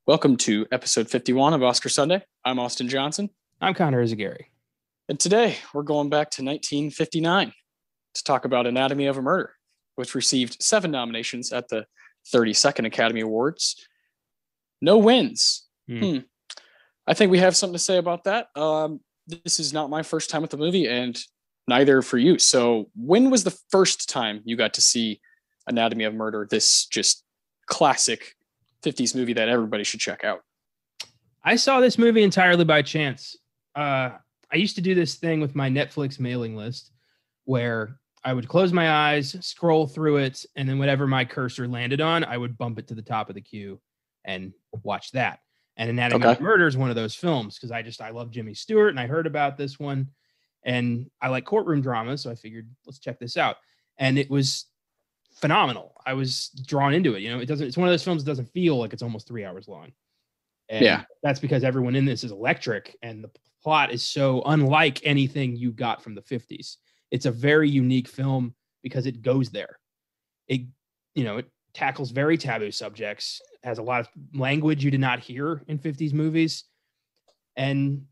Welcome to episode 51 of Oscar Sunday. I'm Austin Johnson. I'm Connor Eyzaguirre. And today we're going back to 1959 to talk about Anatomy of a Murder, which received 7 nominations at the 32nd Academy Awards. No wins. I think we have something to say about that. This is not my first time with the movie, and neither for you. So when was the first time you got to see Anatomy of Murder, this just classic 50s movie that everybody should check out? I saw this movie entirely by chance. I used to do this thing with my Netflix mailing list where I would close my eyes, scroll through it, and then whatever my cursor landed on, I would bump it to the top of the queue and watch that. And Anatomy of Murder is one of those films because I love Jimmy Stewart, and I heard about this one, and I like courtroom dramas, so I figured let's check this out. And it was phenomenal. I was drawn into it. You know, it's one of those films that doesn't feel like it's almost 3 hours long. And that's because everyone in this is electric, and the plot is so unlike anything you got from the 50s. It's a very unique film because it goes there. It tackles very taboo subjects, has a lot of language you did not hear in 50s movies. And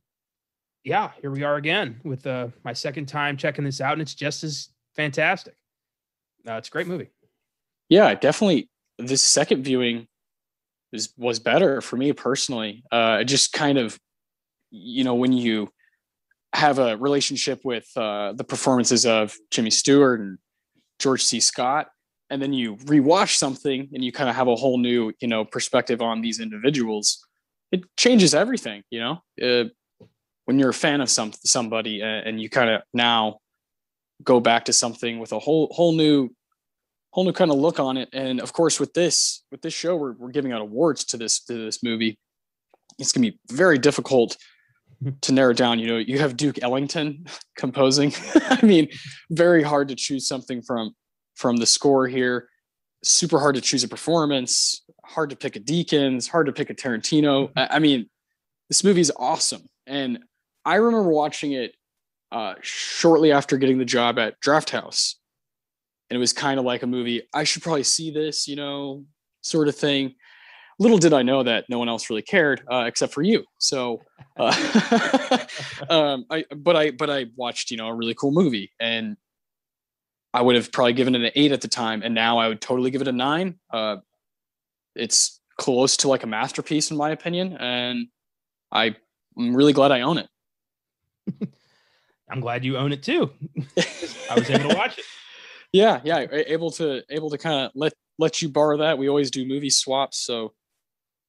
yeah, here we are again with my second time checking this out, and it's just as fantastic. It's a great movie. Yeah, definitely. This second viewing was better for me personally. Just kind of, when you have a relationship with the performances of Jimmy Stewart and George C. Scott, and then you rewatch something and you kind of have a whole new, perspective on these individuals, it changes everything. When you're a fan of somebody and you kind of now go back to something with a whole new kind of look on it. And of course, with this show, we're giving out awards to this movie. It's going to be very difficult to narrow down. You have Duke Ellington composing. I mean, very hard to choose something from the score here. Super hard to choose a performance, hard to pick a Deakins, hard to pick a Tarantino. I mean, this movie is awesome. And I remember watching it shortly after getting the job at Draft House. And it was kind of like a movie, I should probably see this, sort of thing. Little did I know that no one else really cared except for you. So, I watched, a really cool movie, and I would have probably given it an 8 at the time. And now I would totally give it a 9. It's close to like a masterpiece in my opinion. And I'm really glad I own it. I'm glad you own it too. I was able to watch it. Yeah. Able to kind of let you borrow that. We always do movie swaps. So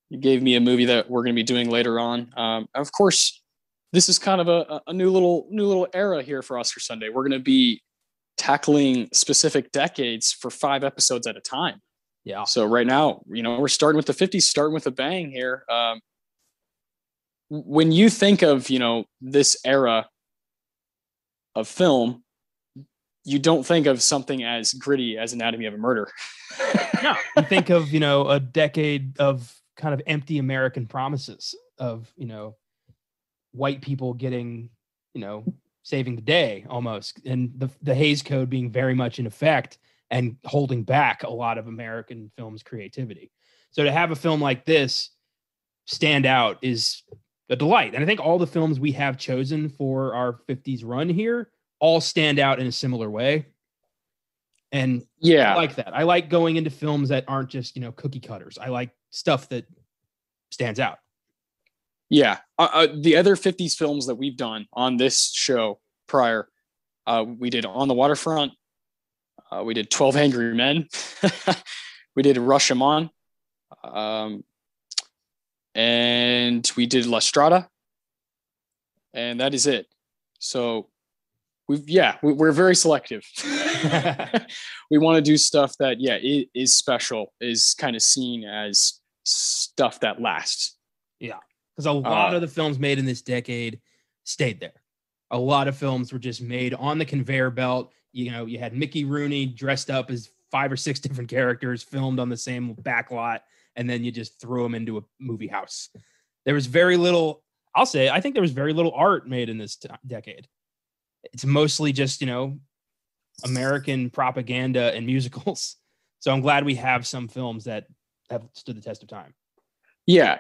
you gave me a movie that we're going to be doing later on. Of course, this is kind of a new little era here for Oscar Sunday. We're going to be tackling specific decades for 5 episodes at a time. Yeah. So right now, we're starting with the 50s, starting with a bang here. When you think of, this era of film, you don't think of something as gritty as Anatomy of a Murder. No, you think of, a decade of kind of empty American promises of, white people getting, saving the day almost. And the Hays Code being very much in effect and holding back a lot of American film's creativity. So to have a film like this stand out is a delight. And I think all the films we have chosen for our 50s run here all stand out in a similar way. And I like that. I like going into films that aren't just, cookie cutters. I like stuff that stands out. Yeah. The other 50s films that we've done on this show prior, we did On the Waterfront. We did 12 Angry Men. We did Rashomon. And we did La Strada. And that is it. So we're very selective. We want to do stuff that, it is special, is kind of seen as stuff that lasts. Yeah. because a lot of the films made in this decade stayed there. A lot of films were just made on the conveyor belt. You know, you had Mickey Rooney dressed up as 5 or 6 different characters filmed on the same back lot, and then you just threw them into a movie house. There was very little, I think there was very little art made in this decade. It's mostly just, you know, American propaganda and musicals. So I'm glad we have some films that have stood the test of time. Yeah,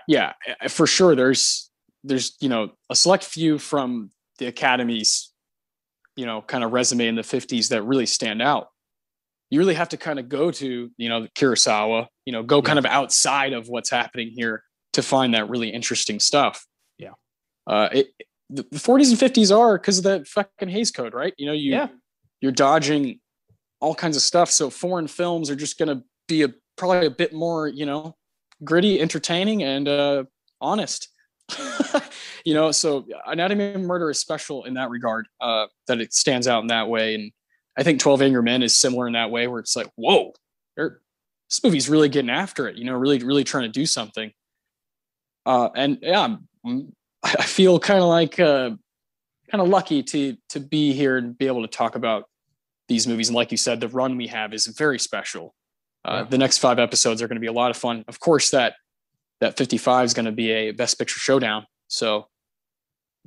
for sure. There's, you know, a select few from the Academy's, you know, kind of resume in the 50s that really stand out. You really have to kind of go to, you know, Kurosawa, you know, go kind of outside of what's happening here to find that really interesting stuff. Yeah. The 40s and 50s are because of that fucking Hays Code, right? You know, you're dodging all kinds of stuff. So foreign films are just going to be probably a bit more, you know, gritty, entertaining, and honest. You know, so Anatomy of Murder is special in that regard, that it stands out in that way. And I think 12 Angry Men is similar in that way, where it's like, whoa, this movie's really getting after it, you know, really, really trying to do something. And yeah, I feel kind of lucky to be here and be able to talk about these movies. And like you said, the run we have is very special. The next 5 episodes are going to be a lot of fun. Of course, that 55 is going to be a Best Picture showdown. So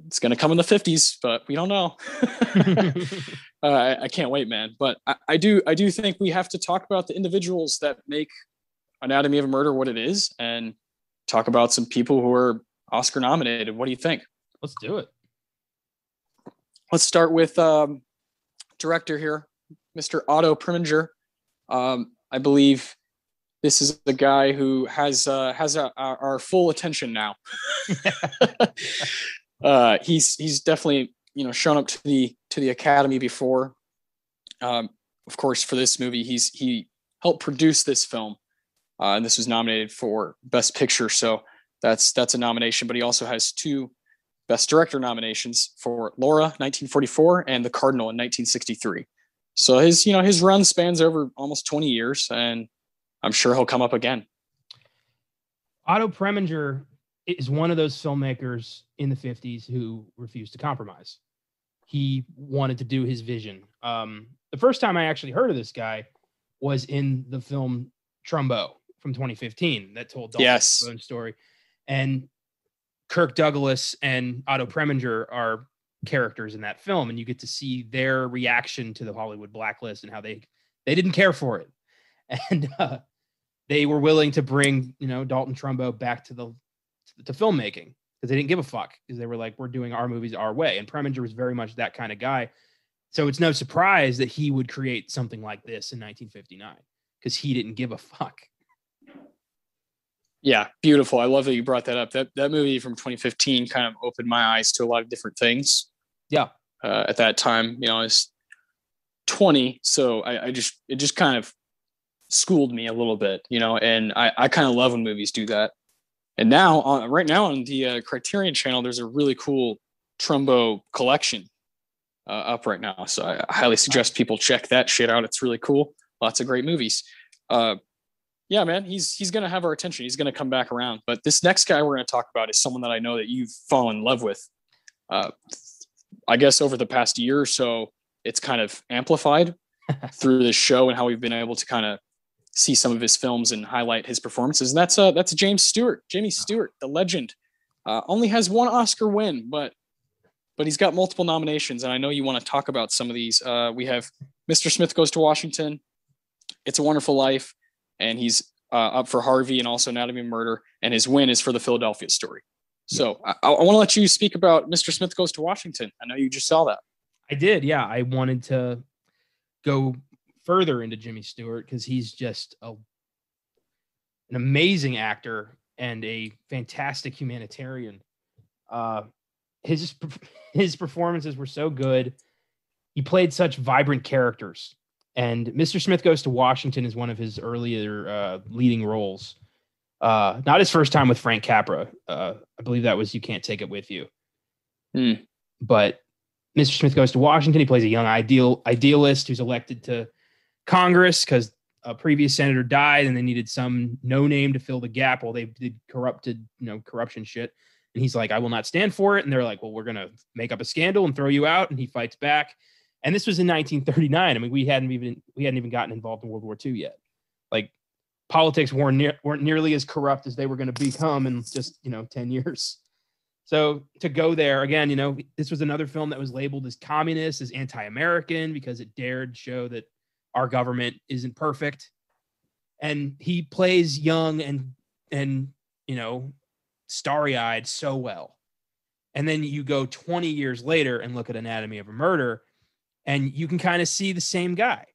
it's going to come in the 50s, but we don't know. I can't wait, man. But I do think we have to talk about the individuals that make Anatomy of a Murder what it is, and talk about some people who are Oscar nominated. What do you think? Let's do it. Let's start with director here, Mr. Otto Preminger. I believe this is the guy who has our full attention now. He's definitely, you know, shown up to the Academy before. Of course, for this movie, he helped produce this film, and this was nominated for Best Picture. So that's a nomination. But he also has 2 Best Director nominations for Laura, 1944, and The Cardinal in 1963. So his run spans over almost 20 years, and I'm sure he'll come up again. Otto Preminger is one of those filmmakers in the 50s who refused to compromise. He wanted to do his vision. The first time I actually heard of this guy was in the film Trumbo from 2015 that told Dalton's own story. And Kirk Douglas and Otto Preminger are characters in that film, and you get to see their reaction to the Hollywood blacklist and how they didn't care for it. And they were willing to bring, you know, Dalton Trumbo back to filmmaking because they didn't give a fuck, because they were like, we're doing our movies our way. And Preminger was very much that kind of guy. So it's no surprise that he would create something like this in 1959, because he didn't give a fuck. Yeah, beautiful. I love that you brought that up. That movie from 2015 kind of opened my eyes to a lot of different things. Yeah. At that time, you know, I was 20, so it just kind of schooled me a little bit, you know, and I kind of love when movies do that. And now, right now on the Criterion channel, there's a really cool Trumbo collection up right now. So I highly suggest people check that shit out. It's really cool. Lots of great movies. Yeah, man, he's going to have our attention. He's going to come back around. But this next guy we're going to talk about is someone that I know that you've fallen in love with. I guess over the past year or so, it's kind of amplified through this show and how we've been able to kind of see some of his films and highlight his performances. And that's James Stewart. Jamie Stewart, the legend, only has 1 Oscar win, but he's got multiple nominations. And I know you want to talk about some of these. We have Mr. Smith Goes to Washington, It's a Wonderful Life, and he's up for Harvey and also Anatomy of Murder. And his win is for The Philadelphia Story. So I want to let you speak about Mr. Smith Goes to Washington. I know you just saw that. I did. Yeah. I wanted to go further into Jimmy Stewart because he's just an amazing actor and a fantastic humanitarian. His performances were so good. He played such vibrant characters. And Mr. Smith Goes to Washington is one of his earlier leading roles. Not his first time with Frank Capra. I believe that was You Can't Take It With You. But Mr. Smith Goes to Washington, he plays a young idealist who's elected to Congress because a previous senator died and they needed some no name to fill the gap while they did corruption shit. And he's like, I will not stand for it. And they're like, well, we're going to make up a scandal and throw you out. And he fights back. And this was in 1939. I mean, we hadn't even gotten involved in World War II yet. Like, politics weren't nearly as corrupt as they were going to become in just, 10 years. So to go there again, this was another film that was labeled as communist, as anti-American, because it dared show that our government isn't perfect. And he plays young and starry-eyed so well. And then you go 20 years later and look at Anatomy of a Murder, and you can kind of see the same guy,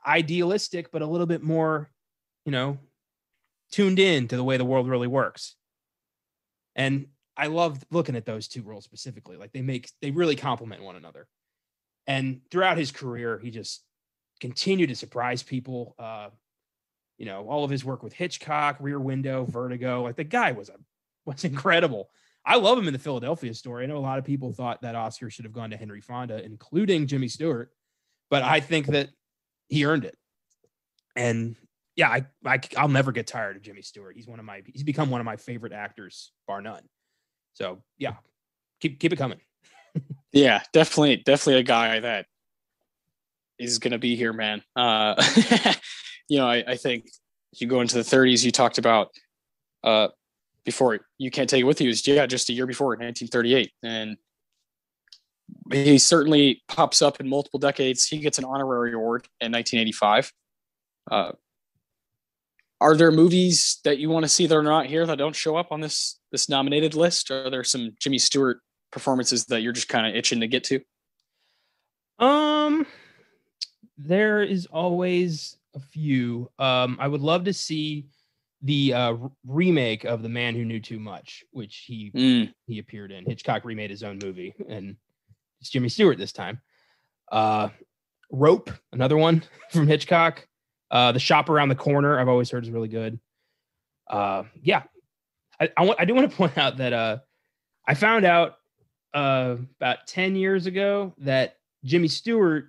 idealistic, but a little bit more, tuned in to the way the world really works. And I love looking at those two roles specifically. Like they really complement one another. And throughout his career, he just continued to surprise people. All of his work with Hitchcock, Rear Window, Vertigo, like the guy was incredible. I love him in the Philadelphia Story. I know a lot of people thought that Oscar should have gone to Henry Fonda, including Jimmy Stewart, but I think that he earned it. And yeah, I'll never get tired of Jimmy Stewart. He's become one of my favorite actors, bar none. So yeah, keep it coming. Yeah, definitely a guy that is going to be here, man. I think you go into the 30s, you talked about before You Can't Take It With You is just a year before, 1938. And he certainly pops up in multiple decades. He gets an honorary award in 1985. Are there movies that you want to see that are not here that don't show up on this nominated list? Are there some Jimmy Stewart performances that you're just kind of itching to get to? There is always a few. I would love to see the remake of The Man Who Knew Too Much, which he appeared in. Hitchcock remade his own movie, and it's Jimmy Stewart this time. Rope, another one from Hitchcock. The Shop Around the Corner, I've always heard is really good. I do want to point out that I found out about 10 years ago that Jimmy Stewart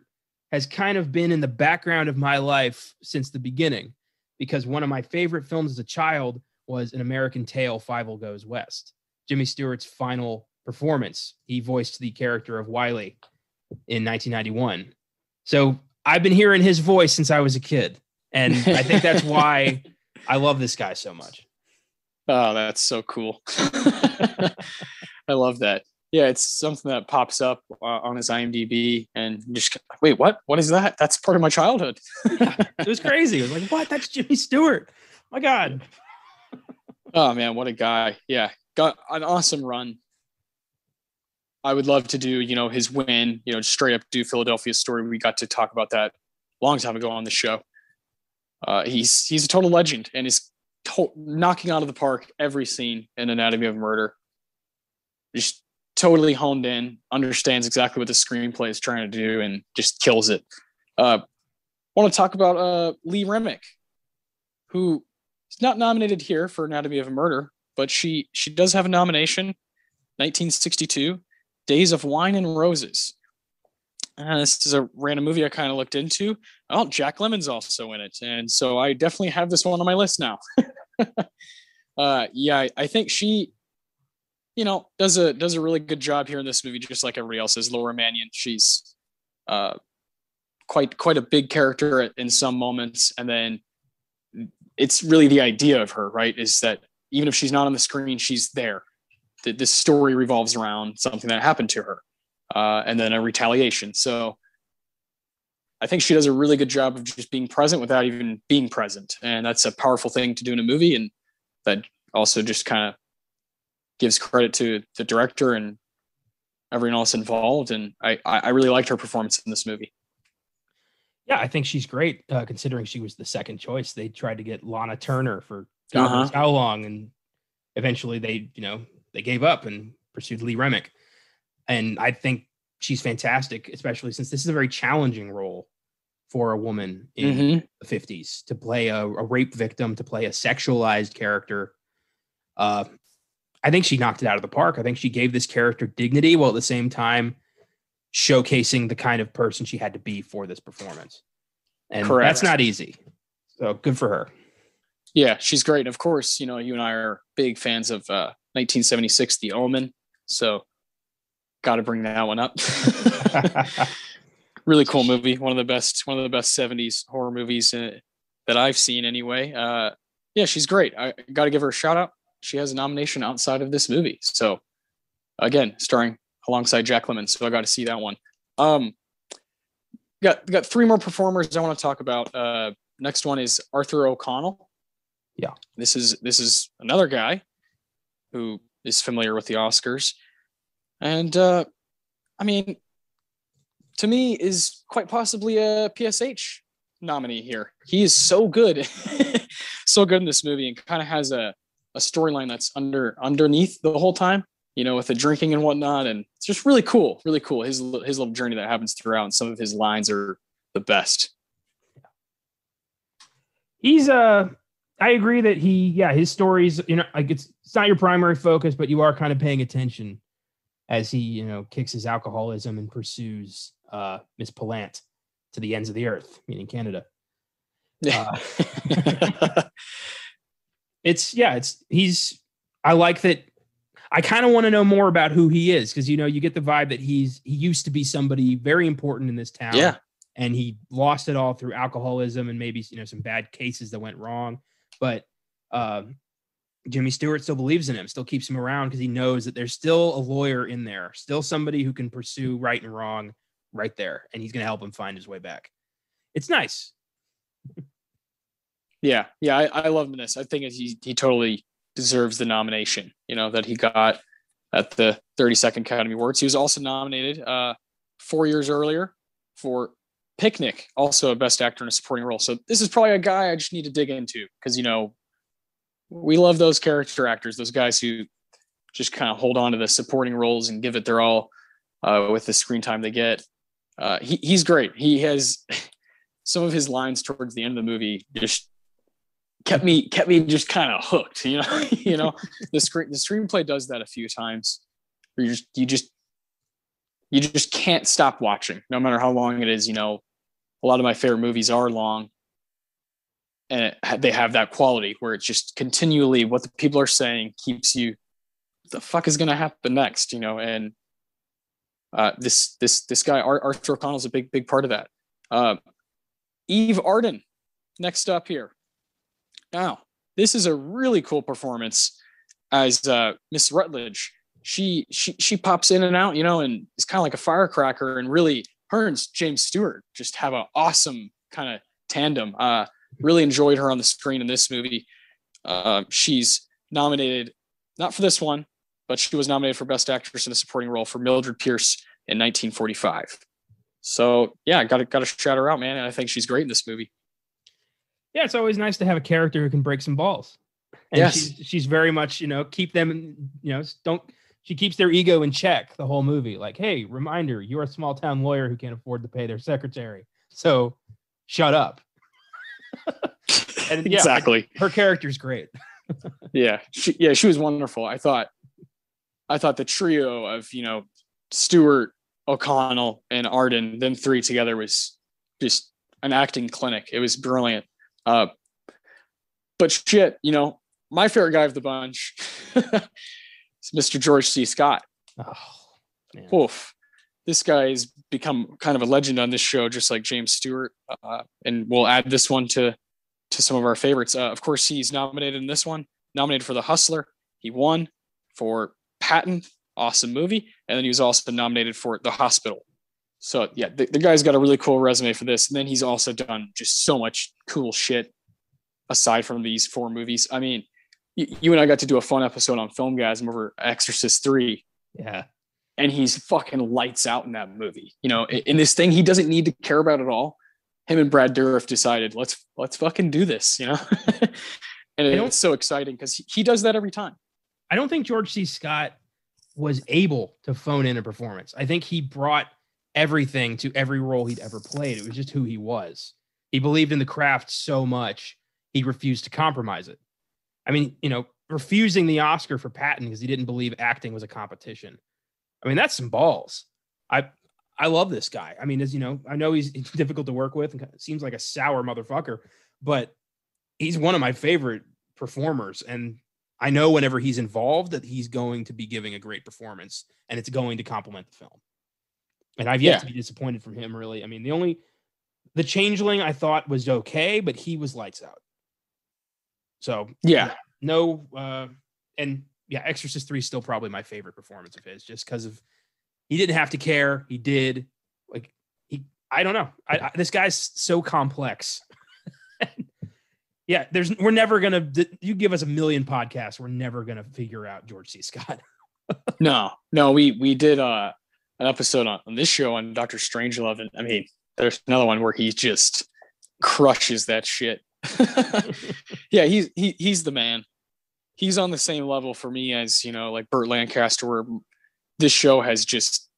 has kind of been in the background of my life since the beginning, because one of my favorite films as a child was An American Tail, Fievel Goes West. Jimmy Stewart's final performance. He voiced the character of Wiley in 1991. So I've been hearing his voice since I was a kid. And I think that's why I love this guy so much. Oh, that's so cool. I love that. Yeah, it's something that pops up on his IMDb and just, wait, what? What is that? That's part of my childhood. Yeah, it was crazy. It was like, what? That's Jimmy Stewart. My God. Oh, man, what a guy. Yeah, got an awesome run. I would love to do, his win, straight up do Philadelphia Story. We got to talk about that a long time ago on the show. He's a total legend and is knocking out of the park every scene in Anatomy of a Murder. Just totally honed in, understands exactly what the screenplay is trying to do, and just kills it. Want to talk about Lee Remick, who is not nominated here for Anatomy of a Murder, but she does have a nomination. 1962, Days of Wine and Roses. This is a random movie I kind of looked into. Oh, Jack Lemmon's also in it, and so I definitely have this one on my list now. I think she, does a really good job here in this movie, just like everybody else is. Laura Mannion, she's quite a big character in some moments, and then it's really the idea of her, right? Is that even if she's not on the screen, she's there. This story revolves around something that happened to her, and then a retaliation. So I think she does a really good job of just being present without even being present. And that's a powerful thing to do in a movie. And that also just kind of gives credit to the director and everyone else involved. And I really liked her performance in this movie. Yeah, I think she's great, considering she was the second choice. They tried to get Lana Turner for God knows how long. And eventually they gave up and pursued Lee Remick. And I think she's fantastic, especially since this is a very challenging role for a woman in the 50s to play a rape victim, to play a sexualized character. I think she knocked it out of the park. I think she gave this character dignity while at the same time showcasing the kind of person she had to be for this performance. And that's not easy. So good for her. Yeah, she's great. Of course, you and I are big fans of 1976, The Omen. So got to bring that one up. Really cool movie. One of the best 70s horror movies that I've seen anyway. Yeah, she's great. I got to give her a shout out. She has a nomination outside of this movie. So again, starring alongside Jack Lemmon. So I got to see that one. Got three more performers I want to talk about. Next one is Arthur O'Connell. Yeah. This is another guy who is familiar with the Oscars. And I mean, to me, is quite possibly a PSH nominee here. He is so good, so good in this movie, and kind of has a storyline that's underneath the whole time, you know, with the drinking and whatnot. And it's just really cool, really cool. His little journey that happens throughout, and some of his lines are the best. He's I agree that his stories, you know, like it's not your primary focus, but you are kind of paying attention as he, you know, kicks his alcoholism and pursues Miss Pallant to the ends of the earth, meaning Canada. I like that. I kind of want to know more about who he is, because, you know, you get the vibe that he used to be somebody very important in this town. Yeah. And he lost it all through alcoholism and maybe, you know, some bad cases that went wrong. But Jimmy Stewart still believes in him, still keeps him around, because he knows that there's still a lawyer in there, still somebody who can pursue right and wrong right there. And he's going to help him find his way back. It's nice. Yeah. I love him in this. I think he totally deserves the nomination, you know, that he got at the 32nd Academy Awards. He was also nominated 4 years earlier for Picnic, also a Best Actor in a Supporting Role. So this is probably a guy I just need to dig into, because, you know, we love those character actors, those guys who just kind of hold on to the supporting roles and give it their all with the screen time they get. He's great. He has some of his lines towards the end of the movie just kept me just kind of hooked. You know, the screenplay does that a few times, where you just can't stop watching, no matter how long it is. You know, a lot of my favorite movies are long, and they have that quality where it's just continually what the people are saying keeps you, what the fuck is going to happen next, you know? And this guy, Arthur O'Connell, is a big part of that. Eve Arden, next up here. Now, this is a really cool performance as Miss Rutledge. She pops in and out, you know, and it's kind of like a firecracker. And really, her and James Stewart just have an awesome kind of tandem. Really enjoyed her on the screen in this movie. She's nominated, not for this one, but she was nominated for Best Actress in a Supporting Role for Mildred Pierce in 1945. So yeah, got to shout her out, man. And I think she's great in this movie. Yeah, it's always nice to have a character who can break some balls. And yes, she's very much, you know, keep them, you know, she keeps their ego in check the whole movie. Like, hey, reminder, you're a small town lawyer who can't afford to pay their secretary, so shut up. And yeah, exactly. Her character's great. Yeah, she was wonderful. I thought the trio of, you know, Stewart, O'Connell, and Arden, them three together, was just an acting clinic. It was brilliant. But shit, you know, my favorite guy of the bunch is Mr. George C. Scott. Oh, man. Oof. This guy has become kind of a legend on this show, just like James Stewart. And we'll add this one to some of our favorites. Of course, he's nominated in this one, nominated for The Hustler. He won for Patton, awesome movie. And then he was also nominated for The Hospital. So yeah, the guy's got a really cool resume for this. And then he's also done just so much cool shit aside from these four movies. I mean, you and I got to do a fun episode on Filmgazm over Exorcist 3. Yeah. And he's fucking lights out in that movie. You know, in this thing he doesn't need to care about at all. Him and Brad Dourif decided, let's fucking do this, you know? And it's so exciting because he does that every time. I don't think George C. Scott was able to phone in a performance. I think he brought everything to every role he'd ever played. It was just who he was. He believed in the craft so much, he refused to compromise it. I mean, you know, refusing the Oscar for Patton because he didn't believe acting was a competition. I mean, that's some balls. I love this guy. I mean, as you know, I know he's difficult to work with and seems like a sour motherfucker, but he's one of my favorite performers. And I know whenever he's involved that he's going to be giving a great performance and it's going to complement the film. And I've yet to be disappointed from him, really. I mean, the Changeling I thought was okay, but he was lights out. So Exorcist 3 is still probably my favorite performance of his, just because of he didn't have to care. He did. I don't know. This guy's so complex. Yeah, we're never gonna. You give us a million podcasts, we're never gonna figure out George C. Scott. No, we did an episode on this show on Dr. Strangelove, and I mean, there's another one where he just crushes that shit. Yeah, he's the man. He's on the same level for me as, like Burt Lancaster, where this show has just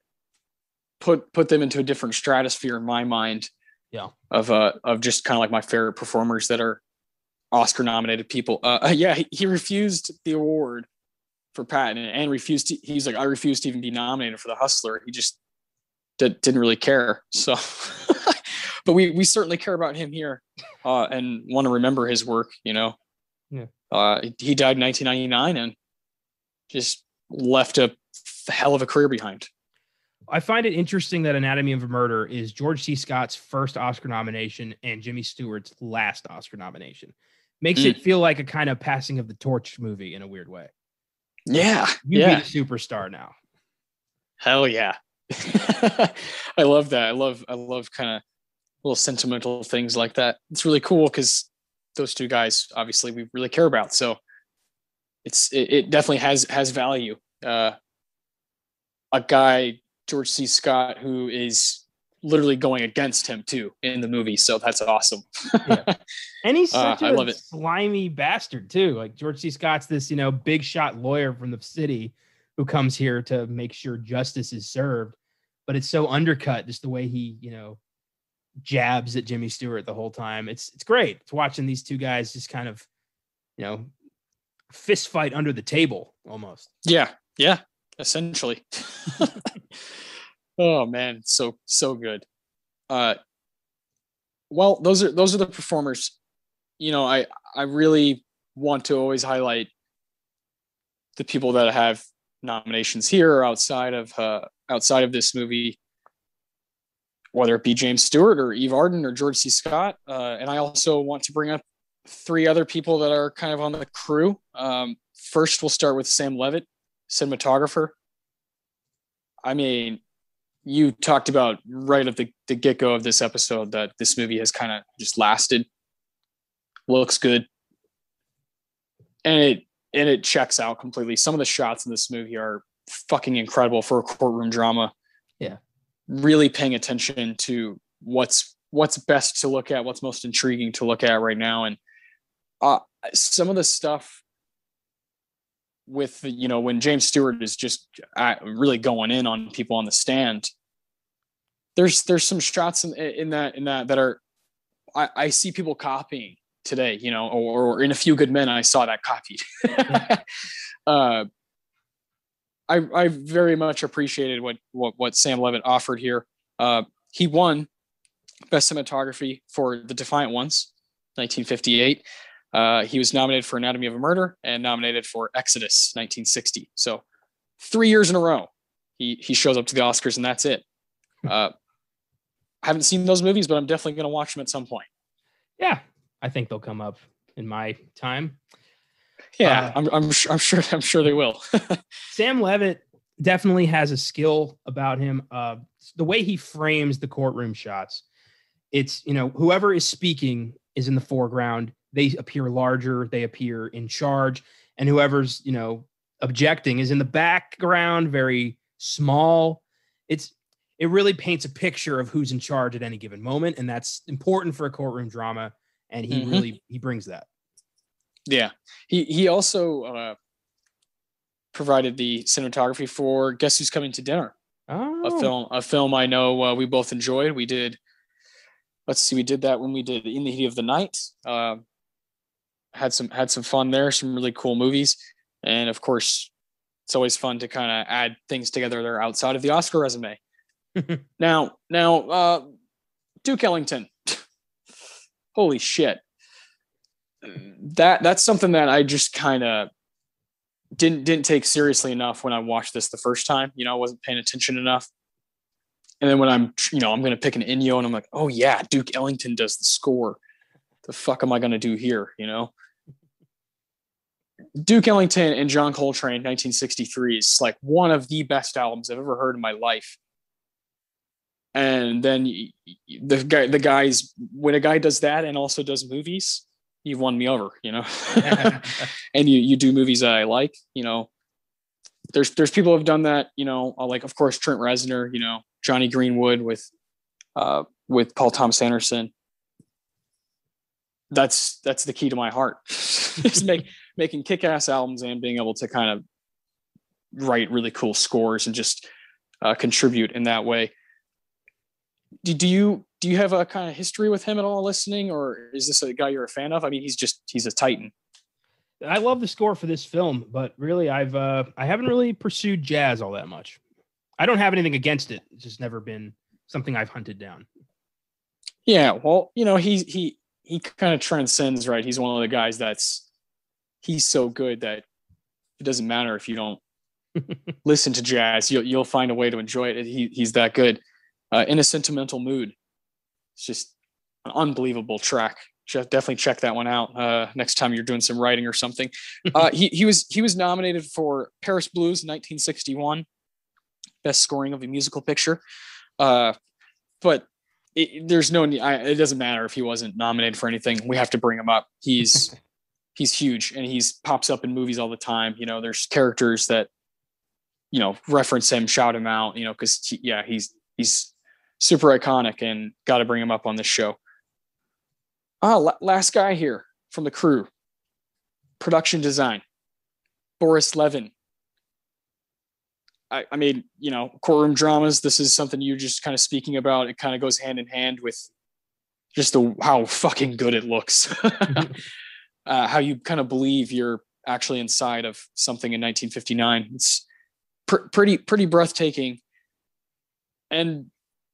put them into a different stratosphere in my mind. Yeah. Of just kind of like my favorite performers that are Oscar nominated people. He refused the award for Patton and he's like, I refuse to even be nominated for The Hustler. He just didn't really care. So, but we certainly care about him here and want to remember his work, Yeah. He died in 1999 and just left a hell of a career behind. I find it interesting that Anatomy of a Murder is George C. Scott's first Oscar nomination and Jimmy Stewart's last Oscar nomination. Makes it feel like a kind of passing of the torch movie in a weird way. Yeah. You'd be a superstar now. Hell yeah. I love that. I love kind of little sentimental things like that. It's really cool because those two guys, obviously, we really care about. So it definitely has value. A guy, George C. Scott, who is literally going against him too in the movie. So that's awesome. Yeah. And he's such a slimy bastard too. Like George C. Scott's this, big shot lawyer from the city who comes here to make sure justice is served. But it's so undercut just the way he, jabs at Jimmy Stewart the whole time. It's great. It's watching these two guys just kind of, fist fight under the table almost. Yeah. Yeah. Essentially. Oh man, so good. Well, those are the performers. I really want to always highlight the people that have nominations here or outside of this movie, whether it be James Stewart or Eve Arden or George C. Scott. And I also want to bring up 3 other people that are kind of on the crew. First, we'll start with Sam Levitt, cinematographer. I mean, you talked about right at the get-go of this episode that this movie has kind of just lasted. Looks good. And it checks out completely. Some of the shots in this movie are fucking incredible for a courtroom drama. Yeah. Really paying attention to what's best to look at, what's most intriguing to look at right now. And some of the stuff with, when James Stewart is just really going in on people on the stand, there's some shots in that are, I see people copying today, or in A Few Good Men, I saw that copied. I very much appreciated what Sam Levitt offered here. He won Best Cinematography for The Defiant Ones, 1958. He was nominated for Anatomy of a Murder and nominated for Exodus, 1960. So 3 years in a row, he shows up to the Oscars, and that's it. I haven't seen those movies, but I'm definitely going to watch them at some point. Yeah, I think they'll come up in my time. Yeah, I'm sure they will. Sam Levitt definitely has a skill about him. The way he frames the courtroom shots, it's, whoever is speaking is in the foreground. They appear larger, they appear in charge, and whoever's, objecting is in the background, very small. It really paints a picture of who's in charge at any given moment, and that's important for a courtroom drama, and he brings that. Yeah. He also provided the cinematography for Guess Who's Coming to Dinner. Oh. A film I know we both enjoyed. We did that when we did In the Heat of the Night. Had some fun there, some really cool movies. And of course, it's always fun to kind of add things together that are outside of the Oscar resume. Now, Duke Ellington. Holy shit. That's something that I just kind of didn't take seriously enough when I watched this the first time. You know, I wasn't paying attention enough. And then when I'm going to pick an Ennio and I'm like, oh yeah, Duke Ellington does the score. The fuck am I going to do here? You know, Duke Ellington and John Coltrane, 1963 is like one of the best albums I've ever heard in my life. And then the guys, when a guy does that and also does movies, you've won me over, you know. And you do movies that I like, you know. There's people who have done that, you know, like of course Trent Reznor, you know, Johnny Greenwood with Paul Thomas Anderson. That's the key to my heart. Is making kick-ass albums and being able to kind of write really cool scores and just contribute in that way. Do you have a kind of history with him at all, listening, or is this a guy you're a fan of? I mean, he's a titan. I love the score for this film, but really I haven't really pursued jazz all that much. I don't have anything against it. It's just never been something I've hunted down. Yeah, well, you know, he kind of transcends, right? He's one of the guys he's so good that it doesn't matter if you don't listen to jazz. You'll find a way to enjoy it. He's that good. In a Sentimental Mood. It's just an unbelievable track. Definitely check that one out next time you're doing some writing or something. He was nominated for Paris Blues in 1961, best scoring of a musical picture. But there's no need. It doesn't matter if he wasn't nominated for anything. We have to bring him up. He's huge, and he's pops up in movies all the time. You know, there's characters that, you know, reference him, shout him out. You know, because he's super iconic, and got to bring him up on this show. Last guy here from the crew, production design, Boris Levin. I mean, you know, courtroom dramas. This is something you're just kind of speaking about. It kind of goes hand in hand with just how fucking good it looks. How you kind of believe you're actually inside of something in 1959. It's pretty breathtaking. And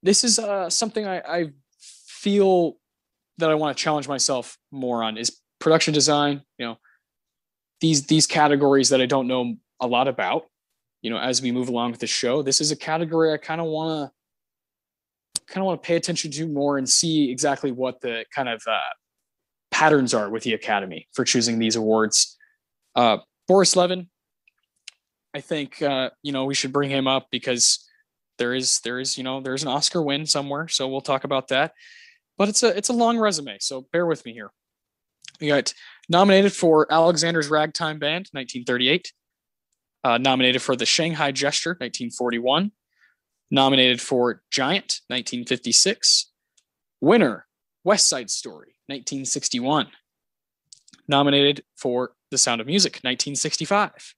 this is something I feel that I want to challenge myself more on, is production design. You know, these categories that I don't know a lot about. You know, as we move along with the show, this is a category I kind of want to pay attention to more and see exactly what the kind of patterns are with the Academy for choosing these awards. Boris Levin, I think you know, we should bring him up because there is you know, there's an Oscar win somewhere, so we'll talk about that. But it's a long resume, so bear with me here. We got nominated for Alexander's Ragtime Band, 1938. Nominated for The Shanghai Gesture, 1941. Nominated for Giant, 1956. Winner, West Side Story, 1961. Nominated for The Sound of Music, 1965.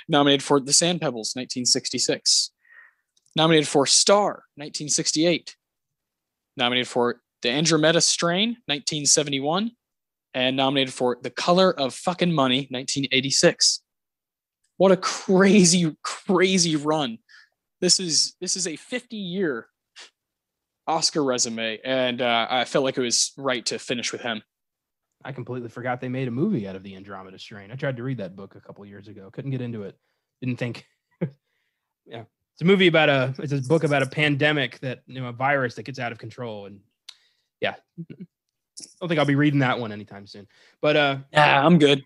Nominated for The Sand Pebbles, 1966. Nominated for Star, 1968. Nominated for The Andromeda Strain, 1971. And nominated for The Color of Fucking Money, 1986. What a crazy, crazy run. This is a 50-year Oscar resume, and I felt like it was right to finish with him. I completely forgot they made a movie out of the Andromeda Strain. I tried to read that book a couple years ago. Couldn't get into it. Didn't think. Yeah. It's a movie it's a book about a pandemic that, you know, a virus that gets out of control. And yeah, I don't think I'll be reading that one anytime soon, but yeah, I'm good.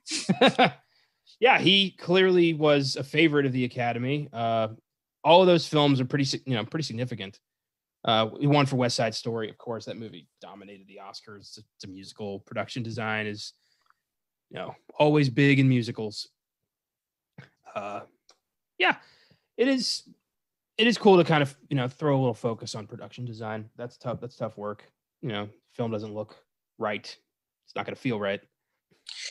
Yeah, he clearly was a favorite of the Academy. All of those films are pretty significant. He won for West Side Story, of course. That movie dominated the Oscars. It's a musical. Production design is, you know, always big in musicals. Yeah, it is cool to kind of, you know, throw a little focus on production design. That's tough. That's tough work. You know, film doesn't look right. It's not going to feel right.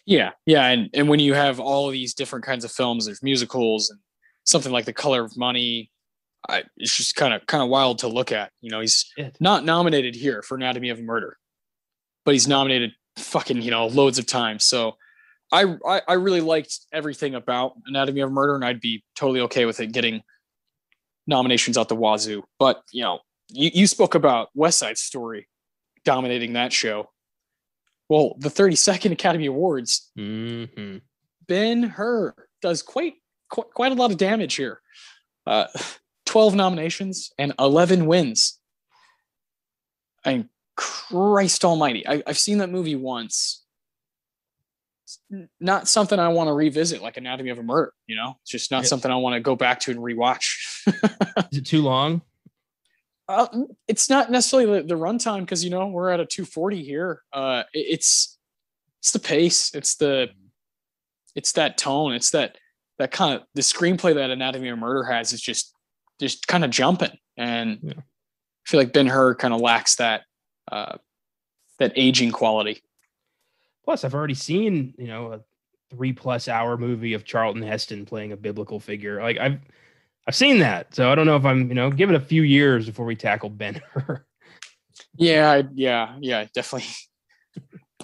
Yeah. And when you have all of these different kinds of films, there's musicals and something like The Color of Money. It's just kind of wild to look at. You know, he's not nominated here for Anatomy of a Murder, but he's nominated fucking, you know, loads of times. So I really liked everything about Anatomy of a Murder, and I'd be totally okay with it getting nominations out the wazoo. But, you know, you spoke about West Side Story dominating that show. Well, the 32nd Academy Awards, Ben-Hur, does quite a lot of damage here. 12 nominations and 11 wins. I mean, Christ almighty. I've seen that movie once. It's not something I want to revisit, like Anatomy of a Murder, It's just not something I want to go back to and rewatch. Is it too long? It's not necessarily the runtime, because, we're at a 240 here. It's the pace. It's that tone. It's that kind of the screenplay that Anatomy of a Murder has is just kind of jumping. And I feel like Ben-Hur kind of lacks that aging quality. Plus, I've already seen, a 3+ hour movie of Charlton Heston playing a biblical figure. Like I've seen that. So I don't know if I'm, give it a few years before we tackle Ben-Hur. Yeah, definitely.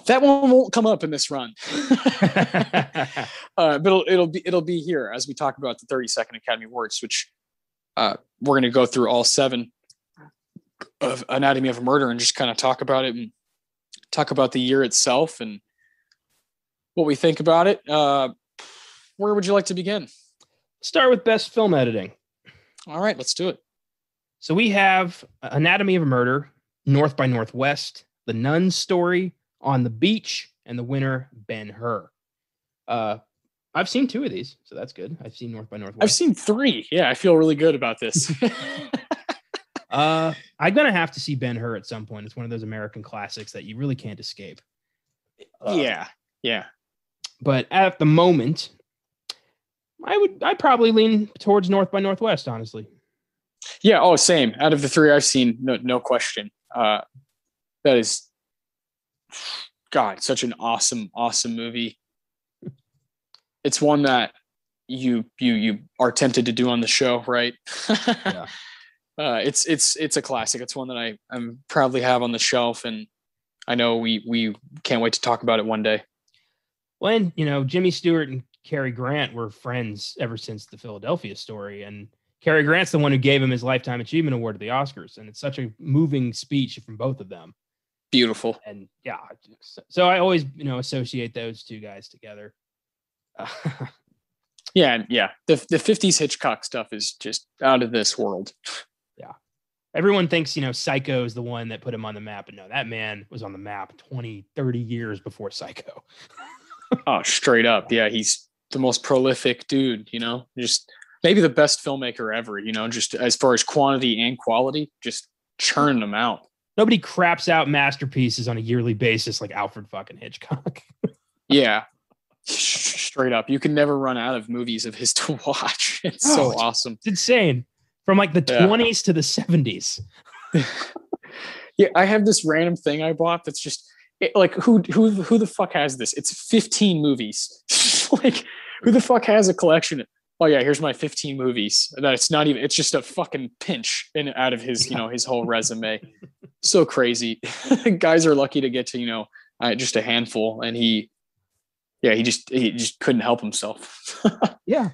That one won't come up in this run. But it'll be here as we talk about the 32nd Academy Awards, which we're going to go through all 7 of Anatomy of a Murder and just kind of talk about it and talk about the year itself and what we think about it. Where would you like to begin? Start with best film editing. All right, let's do it. So we have Anatomy of a Murder, North by Northwest, The Nun's Story, On the Beach, and the winner, Ben-Hur. I've seen 2 of these, so that's good. I've seen North by Northwest. I've seen 3. Yeah, I feel really good about this. I'm going to have to see Ben-Hur at some point. It's one of those American classics that you really can't escape. Yeah. But at the moment, I'd probably lean towards North by Northwest, honestly. Yeah. Oh, same. Out of the 3 I've seen, no question. That is, God, such an awesome movie. It's one that you are tempted to do on the show, right? Yeah. It's a classic. It's one that I'm proudly have on the shelf, and I know we can't wait to talk about it one day. When, Jimmy Stewart and Cary Grant were friends ever since the Philadelphia Story, and Cary Grant's the one who gave him his Lifetime Achievement Award at the Oscars, and it's such a moving speech from both of them. Beautiful. And yeah, so I always, associate those 2 guys together. Yeah. The 50s Hitchcock stuff is just out of this world. Yeah. Everyone thinks, Psycho is the one that put him on the map. But no, that man was on the map 20, 30 years before Psycho. Oh, straight up. Yeah. He's the most prolific dude, just maybe the best filmmaker ever, just as far as quantity and quality, just churning them out. Nobody craps out masterpieces on a yearly basis like Alfred fucking Hitchcock. Yeah. Straight up. You can never run out of movies of his to watch. It's so awesome. It's insane. From like the 20s to the 70s. Yeah, I have this random thing I bought that's just like who the fuck has this? It's 15 movies. Like, who the fuck has a collection? Oh yeah, here's my 15 movies. That it's not even. It's just a fucking pinch out of his his whole resume. So crazy. Guys are lucky to get to just a handful, and he just couldn't help himself. Yeah.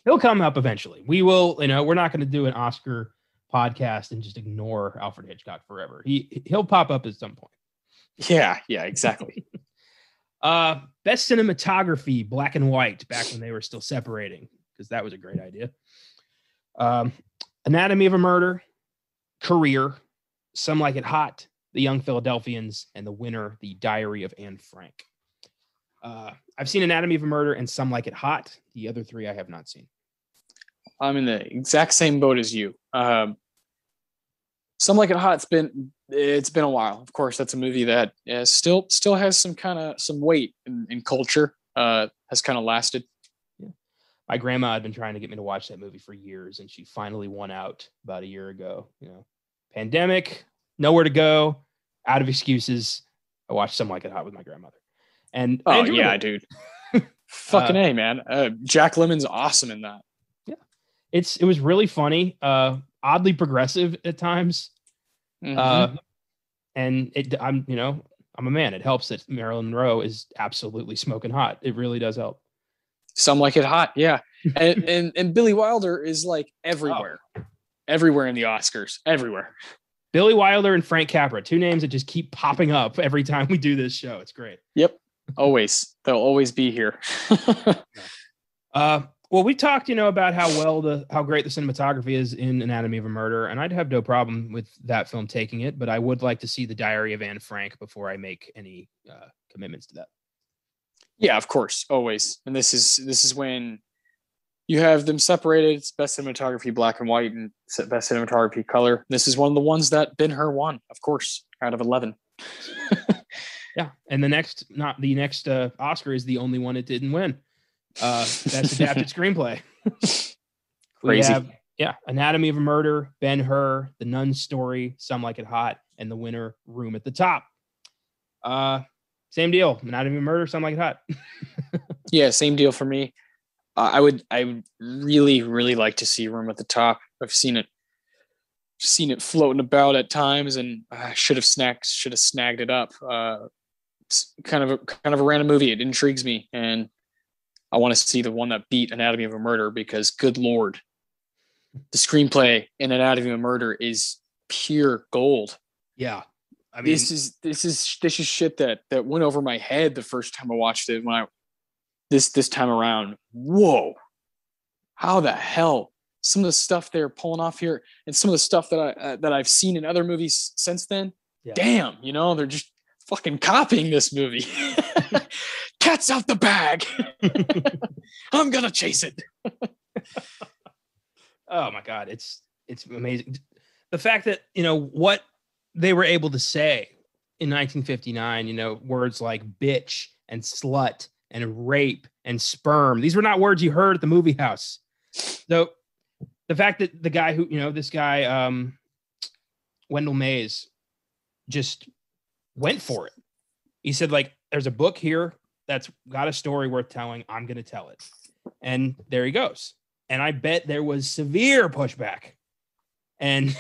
He'll come up eventually. We will, we're not going to do an Oscar podcast and just ignore Alfred Hitchcock forever. He'll pop up at some point. Yeah, exactly. Best cinematography, black and white, back when they were still separating, because that was a great idea. Anatomy of a Murder, Career, Some Like It Hot, The Young Philadelphians, and the winner, The Diary of Anne Frank. I've seen Anatomy of a Murder and Some Like It Hot. The other 3 I have not seen. I'm in the exact same boat as you. Some Like It Hot. It's been a while. Of course, that's a movie that still has some weight in culture. Has kind of lasted. Yeah. My grandma had been trying to get me to watch that movie for years, and she finally won out about a year ago. Pandemic, nowhere to go, out of excuses. I watched Some Like It Hot with my grandmother. And dude. Fucking A, man. Jack Lemmon's awesome in that. Yeah. It was really funny, oddly progressive at times. Mm-hmm. And I'm a man. It helps that Marilyn Monroe is absolutely smoking hot. It really does help. Some Like It Hot. Yeah. and Billy Wilder is like everywhere. Everywhere in the Oscars. Everywhere. Billy Wilder and Frank Capra, 2 names that just keep popping up every time we do this show. It's great. Yep. Always. They'll always be here. Well, we talked, about how great the cinematography is in Anatomy of a Murder, and I'd have no problem with that film taking it, but I would like to see The Diary of Anne Frank before I make any commitments to that. Yeah, of course, always. And this is when you have them separated. It's best cinematography black and white and best cinematography color. This is one of the ones that Ben-Hur won, of course, out of 11. Yeah, and the next Oscar is the only one it didn't win. Best adapted screenplay. We have Anatomy of a Murder, Ben-Hur, The Nun Story, Some Like It Hot, and the winner, Room at the Top. Same deal. Anatomy of a Murder, Some Like It Hot. Yeah, same deal for me. I would really, really like to see Room at the Top. I've seen it floating about at times, and I should have snagged it up. It's kind of a random movie. It intrigues me, and I want to see the one that beat Anatomy of a Murder because, good Lord, the screenplay in Anatomy of a Murder is pure gold. Yeah, I mean, this is shit that went over my head the first time I watched it. This time around, whoa, how the hell some of the stuff they're pulling off here, and some of the stuff that I've seen in other movies since then. Yeah. Damn, they're just fucking copying this movie. Cat's out the bag. I'm gonna chase it. Oh my God, it's amazing. The fact that what they were able to say in 1959, words like bitch and slut and rape and sperm. These were not words you heard at the movie house. So the fact that the guy who, this guy, Wendell Mays, just went for it. He said, there's a book here that's got a story worth telling. I'm going to tell it. And there he goes. And I bet there was severe pushback. And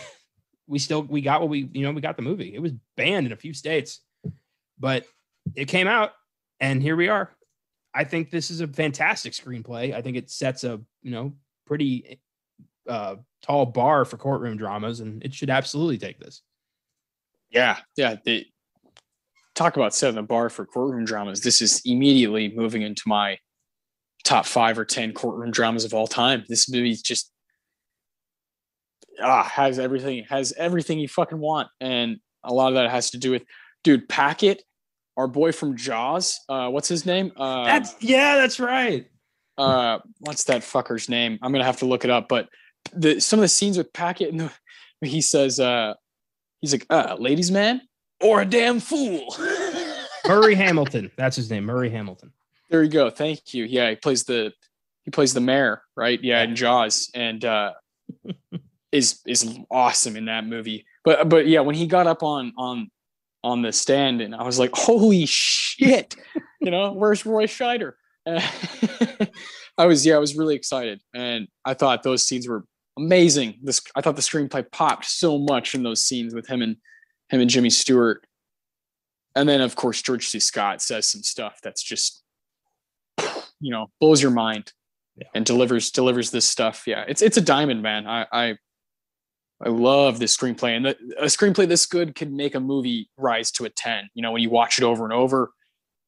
we got what we got the movie. It was banned in a few states, but it came out and here we are. I think this is a fantastic screenplay. I think it sets a, pretty tall bar for courtroom dramas, and it should absolutely take this. Yeah. They talk about setting the bar for courtroom dramas. This is immediately moving into my top 5 or 10 courtroom dramas of all time. This movie just has everything you fucking want, and a lot of that has to do with Packett, our boy from Jaws. What's his name? That's right. What's that fucker's name? I'm gonna have to look it up. But some of the scenes with Packett, and he says, he's like, ladies' man or a damn fool. Murray Hamilton. That's his name, Murray Hamilton. There you go. Thank you. Yeah, he plays the mayor, right? Yeah, in Jaws, and is awesome in that movie. But yeah, when he got up on the stand, and I was like, holy shit, where's Roy Scheider? I was really excited, and I thought those scenes were amazing. I thought the screenplay popped so much in those scenes with him and Jimmy Stewart, and then of course George C. Scott says some stuff that's just blows your mind, and delivers this stuff. Yeah, it's a diamond, man. I love this screenplay, and a screenplay this good can make a movie rise to a 10. When you watch it over and over,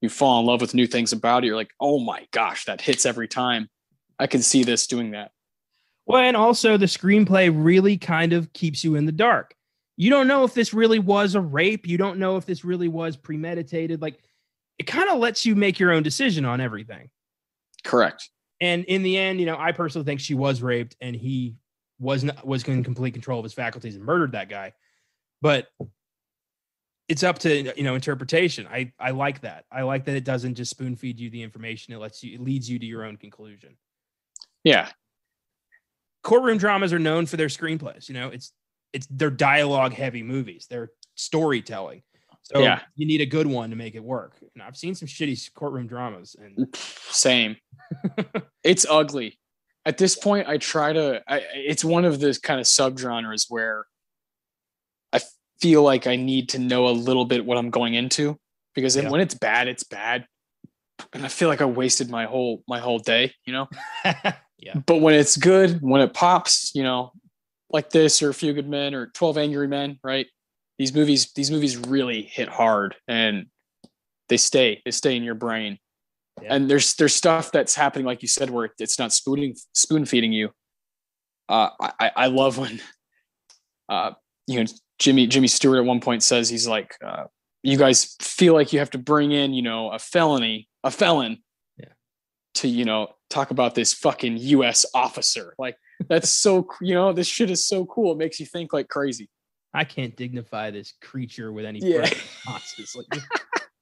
you fall in love with new things about it. You're like, oh my gosh, that hits every time. I can see this doing that. Well, and also the screenplay really kind of keeps you in the dark. You don't know if this really was a rape. You don't know if this really was premeditated. It kind of lets you make your own decision on everything. Correct. And in the end, I personally think she was raped, and he was in complete control of his faculties and murdered that guy. But it's up to interpretation. I like that. I like that it doesn't just spoon feed you the information. It leads you to your own conclusion. Yeah. Courtroom dramas are known for their screenplays. They're dialogue heavy movies. They're storytelling. So you need a good one to make it work. And I've seen some shitty courtroom dramas, and same. It's ugly. At this point, it's one of those kind of subgenres where I feel like I need to know a little bit what I'm going into, because when it's bad, it's bad. And I feel like I wasted my whole day, Yeah. But when it's good, when it pops, like this or A Few Good Men or 12 Angry Men, right? These movies really hit hard, and They stay in your brain. Yeah. And there's stuff that's happening, like you said, where it's not spoon feeding you. I love when Jimmy Stewart at one point says, he's like, you guys feel like you have to bring in, a felon to, talk about this fucking US officer. Like, that's so, this shit is so cool. It makes you think like crazy. I can't dignify this creature with any Yeah. responses. Like,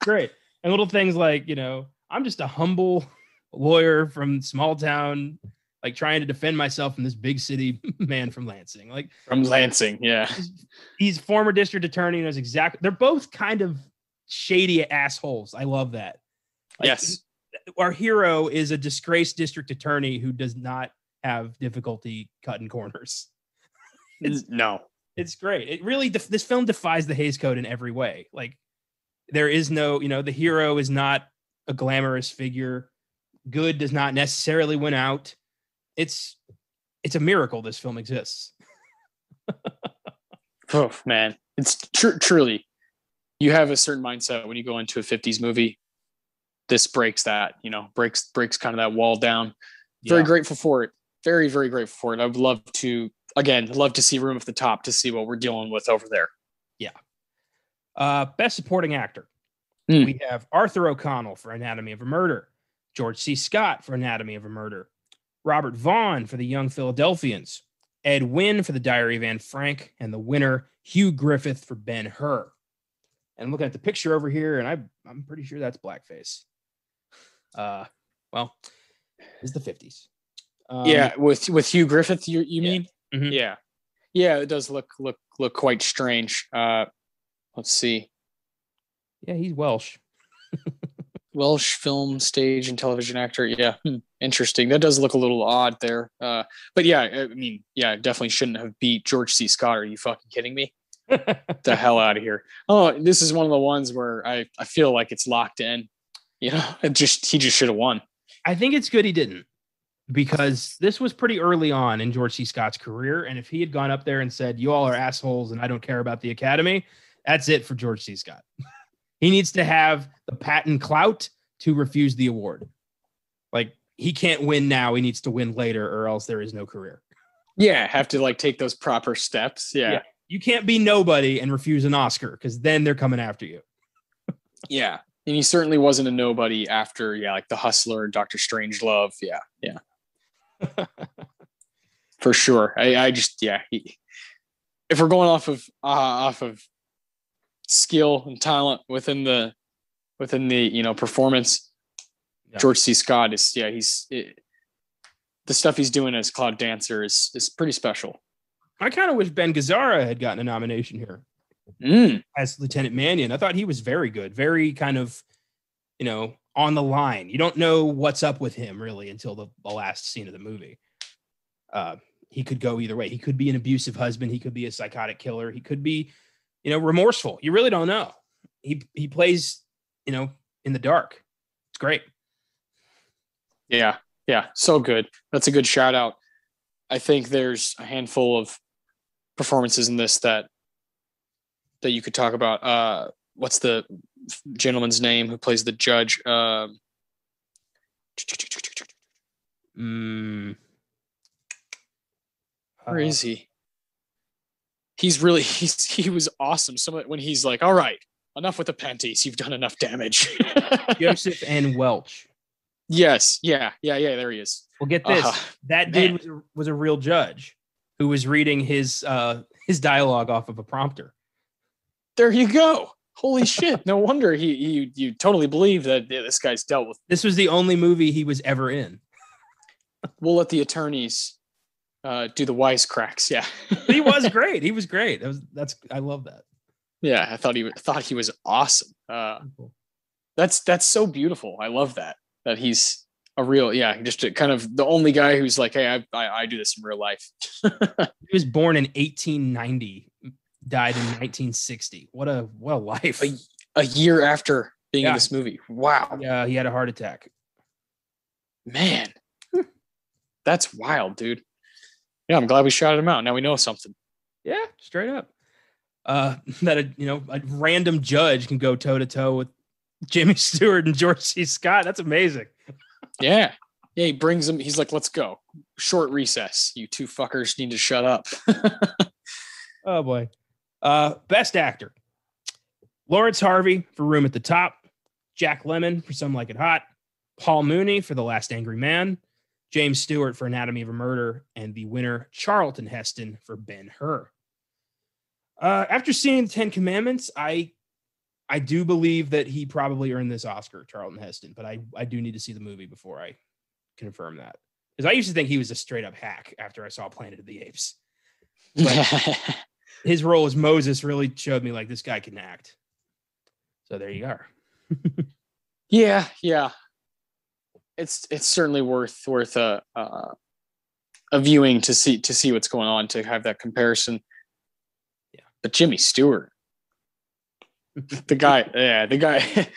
great. And little things like, I'm just a humble lawyer from small town, like trying to defend myself from this big city man from Lansing. Like, from Lansing, yeah. He's former district attorney and knows exactly. They're both kind of shady assholes. I love that. Like, yes. Our hero is a disgraced district attorney who does not have difficulty cutting corners. No. It's great. It really, this film defies the Hays Code in every way. Like, there is no, the hero is not a glamorous figure. Good does not necessarily win out. It's a miracle this film exists. Oh man, it's truly. You have a certain mindset when you go into a 50s movie. This breaks that, breaks kind of that wall down. Very grateful for it. Very, very grateful for it. I would love to see Room at the Top to see what we're dealing with over there. Yeah. Best supporting actor. We have Arthur O'Connell for Anatomy of a Murder, George C. Scott for Anatomy of a Murder, Robert Vaughn for The Young Philadelphians, Ed Wynn for The Diary of Anne Frank, and the winner, Hugh Griffith for Ben-Hur. And looking at the picture over here, and I'm pretty sure that's blackface. Well, it's the 50s. With Hugh Griffith, you mean? Mm-hmm. Yeah, it does look quite strange. Let's see. Yeah, he's Welsh. Welsh film, stage, and television actor. Yeah, interesting. That does look a little odd there. But yeah, I mean, definitely shouldn't have beat George C. Scott. Are you fucking kidding me? The hell out of here. Oh, this is one of the ones where I feel like it's locked in. He just should have won. I think it's good he didn't, because this was pretty early on in George C. Scott's career. And if he had gone up there and said, you all are assholes and I don't care about the Academy, that's it for George C. Scott. He needs to have the patent clout to refuse the award. Like, he can't win now. He needs to win later, or else there is no career. Yeah, have to take those proper steps. Yeah. You can't be nobody and refuse an Oscar, because then they're coming after you. Yeah. And he certainly wasn't a nobody after, like The Hustler, Dr. Strangelove. Yeah. For sure. I just, if we're going off of skill and talent within the performance, George C. Scott is, the stuff he's doing as Cloud Dancer is pretty special. I kind of wish Ben Gazzara had gotten a nomination here as Lieutenant Mannion. I thought he was very good, very kind of, on the line. You don't know what's up with him really until the last scene of the movie. He could go either way. He could be an abusive husband. He could be a psychotic killer. He could be, remorseful. You really don't know. He plays, in the dark. It's great. Yeah. So good. That's a good shout out. I think there's a handful of performances in this that you could talk about. What's the gentleman's name who plays the judge? Where is he? He was awesome. When he's like, all right, enough with the panties. You've done enough damage. Joseph N. Welch. Yes. Yeah. There he is. Well, get this. That dude was a real judge who was reading his dialogue off of a prompter. There you go. Holy shit. No wonder you totally believe that this guy's dealt with. This was the only movie he was ever in. We'll let the attorneys do the wisecracks. Yeah. He was great. He was great. I love that. Yeah. I thought he was awesome. That's so beautiful. I love that he's a real, just kind of the only guy who's like, hey, I do this in real life. He was born in 1890, died in 1960. What a life. A year after being in this movie. Wow. Yeah, he had a heart attack. Man, that's wild, dude. Yeah, I'm glad we shouted him out. Now we know something. Yeah, straight up. That a random judge can go toe to toe with Jimmy Stewart and George C. Scott. That's amazing. Yeah. Yeah, he brings him. He's like, let's go. Short recess. You two fuckers need to shut up. Oh, boy. Best actor. Lawrence Harvey for Room at the Top. Jack Lemmon for Some Like It Hot. Paul Mooney for The Last Angry Man. James Stewart for Anatomy of a Murder. And the winner, Charlton Heston for Ben-Hur. After seeing the Ten Commandments, I do believe that he probably earned this Oscar, Charlton Heston, but I do need to see the movie before I confirm that. Because I used to think he was a straight up hack after I saw Planet of the Apes. But his role as Moses really showed me like this guy can act. So there you are. Yeah. It's certainly worth a viewing to see what's going on, to have that comparison. Yeah. But Jimmy Stewart, the guy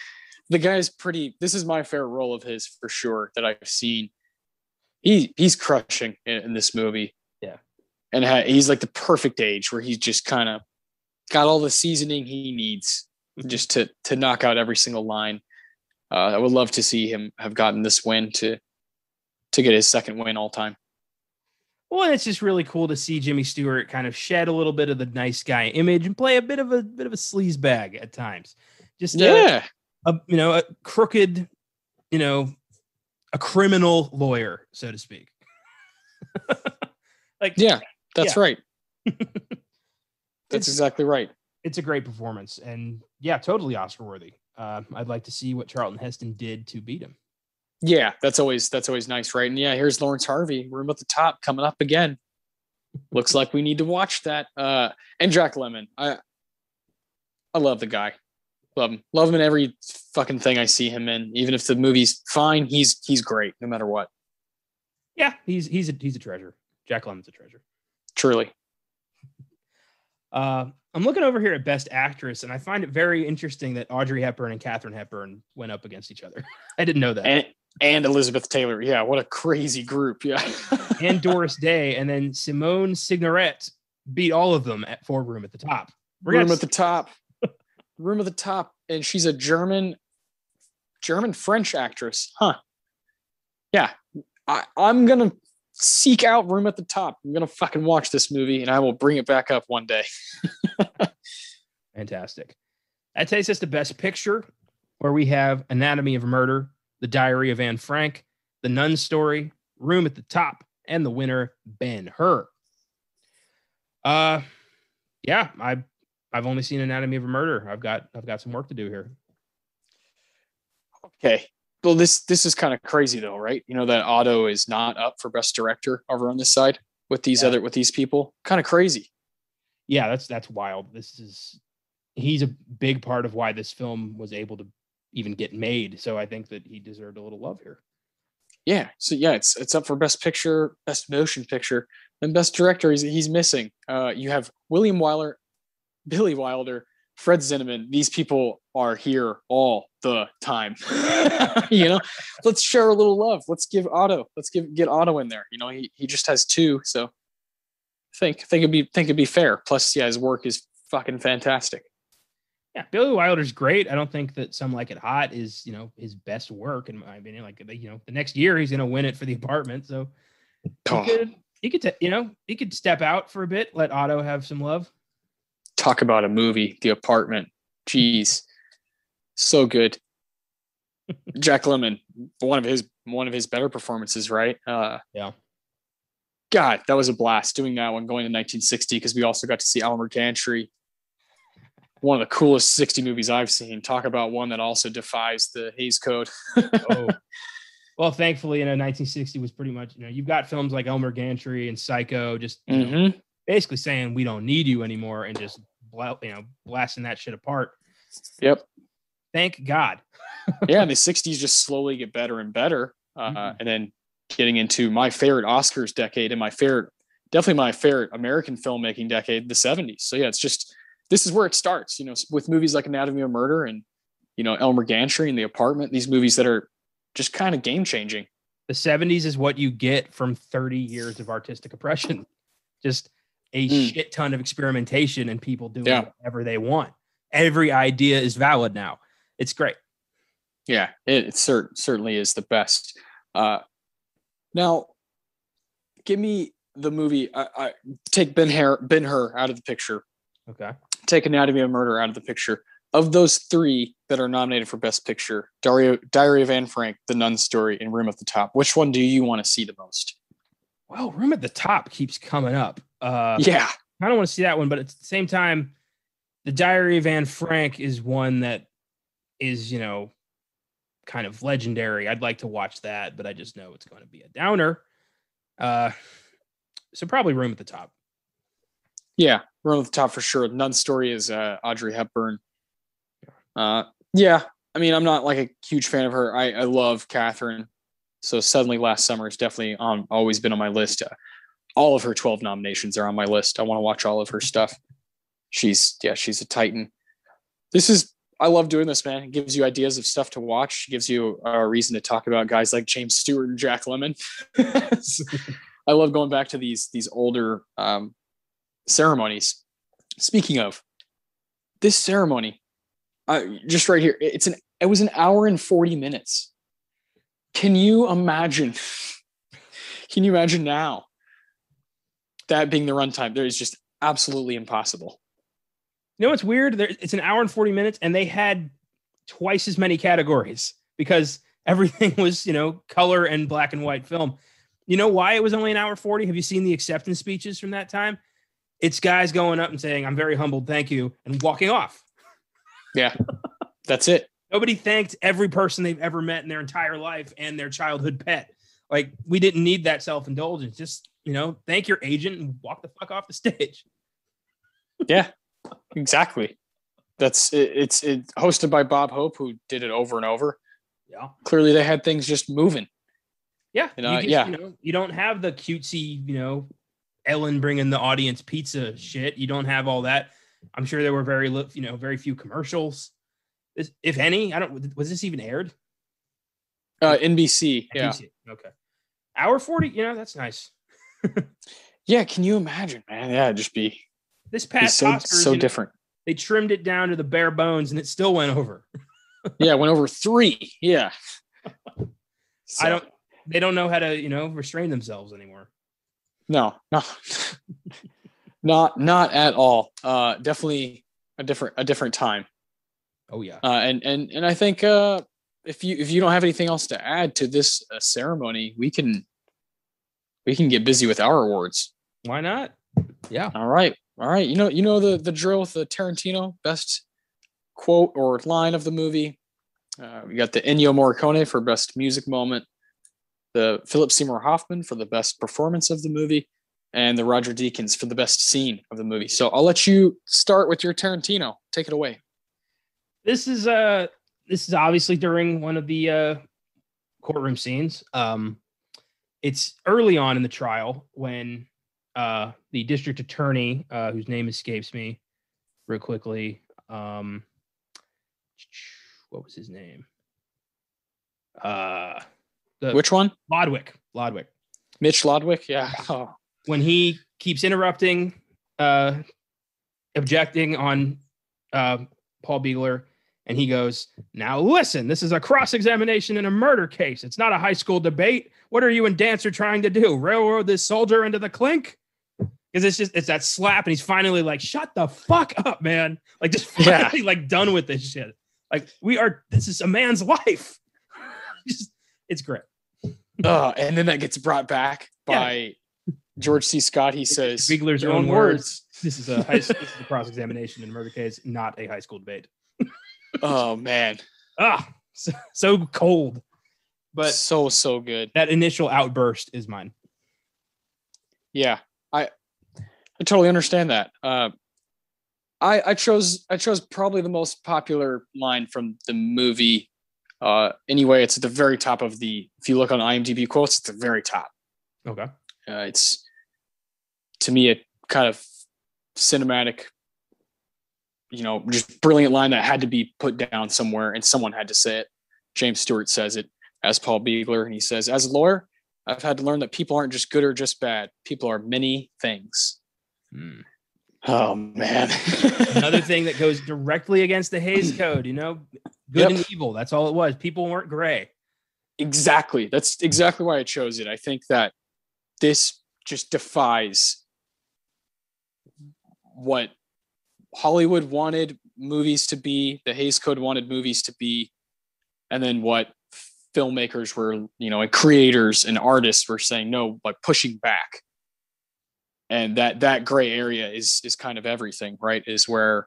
is pretty. This is my favorite role of his for sure that I've seen. He's crushing in this movie. Yeah. And he's like the perfect age where he's just kind of got all the seasoning he needs just to knock out every single line. I would love to see him have gotten this win to get his second win all time. Well, and it's just really cool to see Jimmy Stewart kind of shed a little bit of the nice guy image and play a bit of a sleaze bag at times. Just a crooked, a criminal lawyer, so to speak. That's right. That's exactly right. It's a great performance, and yeah, totally Oscar worthy. I'd like to see what Charlton Heston did to beat him. Yeah, that's always nice, right? And yeah, here's Lawrence Harvey, Room at the Top, coming up again. Looks like we need to watch that. And Jack Lemmon, I love the guy. Love him in every fucking thing I see him in. Even if the movie's fine, he's great no matter what. Yeah, he's a treasure. Jack Lemmon's a treasure. Truly. I'm looking over here at Best Actress, and I find it very interesting that Audrey Hepburn and Katharine Hepburn went up against each other. I didn't know that. And Elizabeth Taylor. Yeah, what a crazy group. Yeah. And Doris Day, and then Simone Signoret beat all of them for Room at the Top. Room at the Top. And she's a German French actress. Huh. Yeah. I'm going to seek out Room at the Top. I'm going to fucking watch this movie, and I will bring it back up one day. Fantastic. That takes us to Best Picture, where we have Anatomy of a Murder, The Diary of Anne Frank, The Nun Story, Room at the Top, and the winner, Ben-Hur. I've only seen Anatomy of a Murder. I've got some work to do here. Okay. Well, this is kind of crazy though, right? That Otto is not up for Best Director over on this side with these people. Kind of crazy. Yeah, that's wild. He's a big part of why this film was able to even get made. So I think that he deserved a little love here. Yeah. So yeah, it's up for Best Picture, Best Motion Picture, and Best Director. He's missing. You have William Wyler, Billy Wilder, Fred Zinnemann. These people are here all the time. Let's share a little love. Let's get Otto in there. He just has two, so I think it'd be fair. Plus, yeah, his work is fucking fantastic. Yeah, Billy Wilder's great. I don't think that Some Like It Hot is, his best work in my opinion. Like, the next year he's going to win it for The Apartment. So he could step out for a bit, let Otto have some love. Talk about a movie, The Apartment. Jeez, so good. Jack Lemmon, one of his better performances, right? Yeah. God, that was a blast doing that one, going to 1960, because we also got to see Elmer Gantry. One of the coolest 60 movies I've seen. Talk about one that also defies the Hays Code. Oh. Well, thankfully, 1960 was pretty much, you've got films like Elmer Gantry and Psycho, just basically saying we don't need you anymore and just blasting that shit apart. Yep. Thank God. Yeah, the 60s just slowly get better and better. And then getting into my favorite Oscars decade and definitely my favorite American filmmaking decade, the 70s. So yeah, this is where it starts, with movies like Anatomy of Murder and, Elmer Gantry and The Apartment, these movies that are just kind of game changing. The 70s is what you get from 30 years of artistic oppression. Just a shit ton of experimentation and people doing whatever they want. Every idea is valid now. It's great. Yeah, it certainly is the best. Now, give me the movie. I take Ben-Hur out of the picture. Okay. Take Anatomy of Murder out of the picture. Of those three that are nominated for Best Picture, Diary of Anne Frank, The Nun Story, and Room at the Top, which one do you want to see the most? Well, Room at the Top keeps coming up. Yeah. I don't want to see that one, but at the same time, The Diary of Anne Frank is one that is, kind of legendary. I'd like to watch that, but I just know it's going to be a downer. So probably Room at the Top. Yeah, Room at the Top for sure. Nun Story is Audrey Hepburn. Yeah, I mean, I'm not like a huge fan of her. I love Catherine. So Suddenly Last Summer is definitely always been on my list. All of her 12 nominations are on my list. I want to watch all of her stuff. She's a titan. I love doing this, man. It gives you ideas of stuff to watch. It gives you a reason to talk about guys like James Stewart and Jack Lemmon. I love going back to these older ceremonies. Speaking of this ceremony, just right here, it was an hour and 40 minutes. Can you imagine? Can you imagine now that being the runtime? There is just absolutely impossible. You know what's weird? It's an hour and 40 minutes, and they had twice as many categories because everything was, color and black and white film. You know why it was only an hour 40? Have you seen the acceptance speeches from that time? It's guys going up and saying, "I'm very humbled, thank you," and walking off. Yeah, that's it. Nobody thanked every person they've ever met in their entire life and their childhood pet. Like, we didn't need that self-indulgence. Just, thank your agent and walk the fuck off the stage. Yeah. Exactly. It's hosted by Bob Hope, who did it over and over. Yeah. Clearly they had things just moving. Yeah. You don't have the cutesy, Ellen bringing the audience pizza shit. You don't have all that. I'm sure there were very few commercials. If any, was this even aired? NBC. Yeah. NBC. Okay. Hour 40. That's nice. Yeah. Can you imagine, man? Yeah. Just be. This past Oscars, so different. They trimmed it down to the bare bones, and it still went over. Yeah, it went over 3. Yeah. So. They don't know how to, restrain themselves anymore. No, not at all. Definitely a different time. Oh yeah. And I think if you don't have anything else to add to this ceremony, we can get busy with our awards. Why not? Yeah. All right. You know the drill with the Tarantino best quote or line of the movie. We got the Ennio Morricone for best music moment, the Philip Seymour Hoffman for the best performance of the movie, and the Roger Deakins for the best scene of the movie. So I'll let you start with your Tarantino. Take it away. This is obviously during one of the courtroom scenes. It's early on in the trial when the district attorney, whose name escapes me real quickly. What was his name? Which one? Lodwick. Mitch Lodwick. Yeah. Oh. When he keeps interrupting, objecting on Paul Beagler, and he goes, "Now listen, this is a cross-examination in a murder case. It's not a high school debate. What are you and Dancer trying to do? Railroad this soldier into the clink?" Because it's that slap, and he's finally like, "Shut the fuck up, man!" Like, just finally like done with this shit. Like, this is a man's life. It's great. And then that gets brought back by George C. Scott. He says, Beagler's own words. This is a cross-examination in a murder case, not a high school debate. Oh man. So cold. But so good. That initial outburst is mine. Yeah. I totally understand that. I chose probably the most popular line from the movie. Anyway, it's at the very top of if you look on IMDb quotes, it's at the very top. Okay. It's, to me, a kind of cinematic, just brilliant line that had to be put down somewhere and someone had to say it. James Stewart says it as Paul Beagler, and he says, "As a lawyer, I've had to learn that people aren't just good or just bad. People are many things." Oh man. Another thing that goes directly against the Hays Code, good and evil. That's all it was. People weren't gray. Exactly. That's exactly why I chose it. I think that this just defies what Hollywood wanted movies to be, the Hays Code wanted movies to be, and then what filmmakers were, and creators and artists were saying no, like pushing back. And that gray area is kind of everything, right? Is where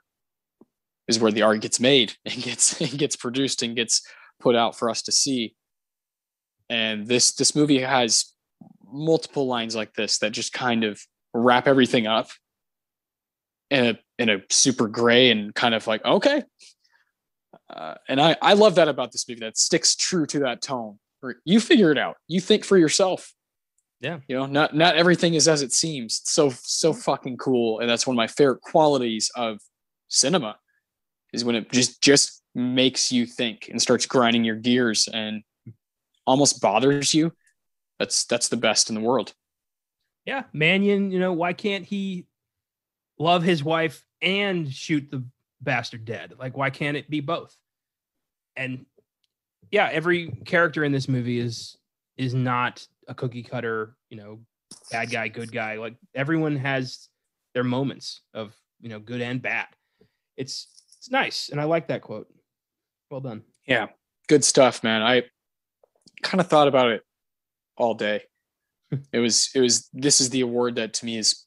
the art gets made and gets produced and gets put out for us to see. And this movie has multiple lines like this that just kind of wrap everything up in a super gray and kind of like, okay. And I love that about this movie, that sticks true to that tone. You figure it out. You think for yourself. Yeah. Not everything is as it seems. So fucking cool. And that's one of my favorite qualities of cinema, is when it just makes you think and starts grinding your gears and almost bothers you. That's the best in the world. Yeah. Mannion, why can't he love his wife and shoot the bastard dead? Like, why can't it be both? And yeah, every character in this movie is not a cookie cutter, bad guy, good guy. Like, everyone has their moments of, good and bad. It's nice. And I like that quote. Well done. Yeah. Good stuff, man. I kind of thought about it all day. This is the award that to me is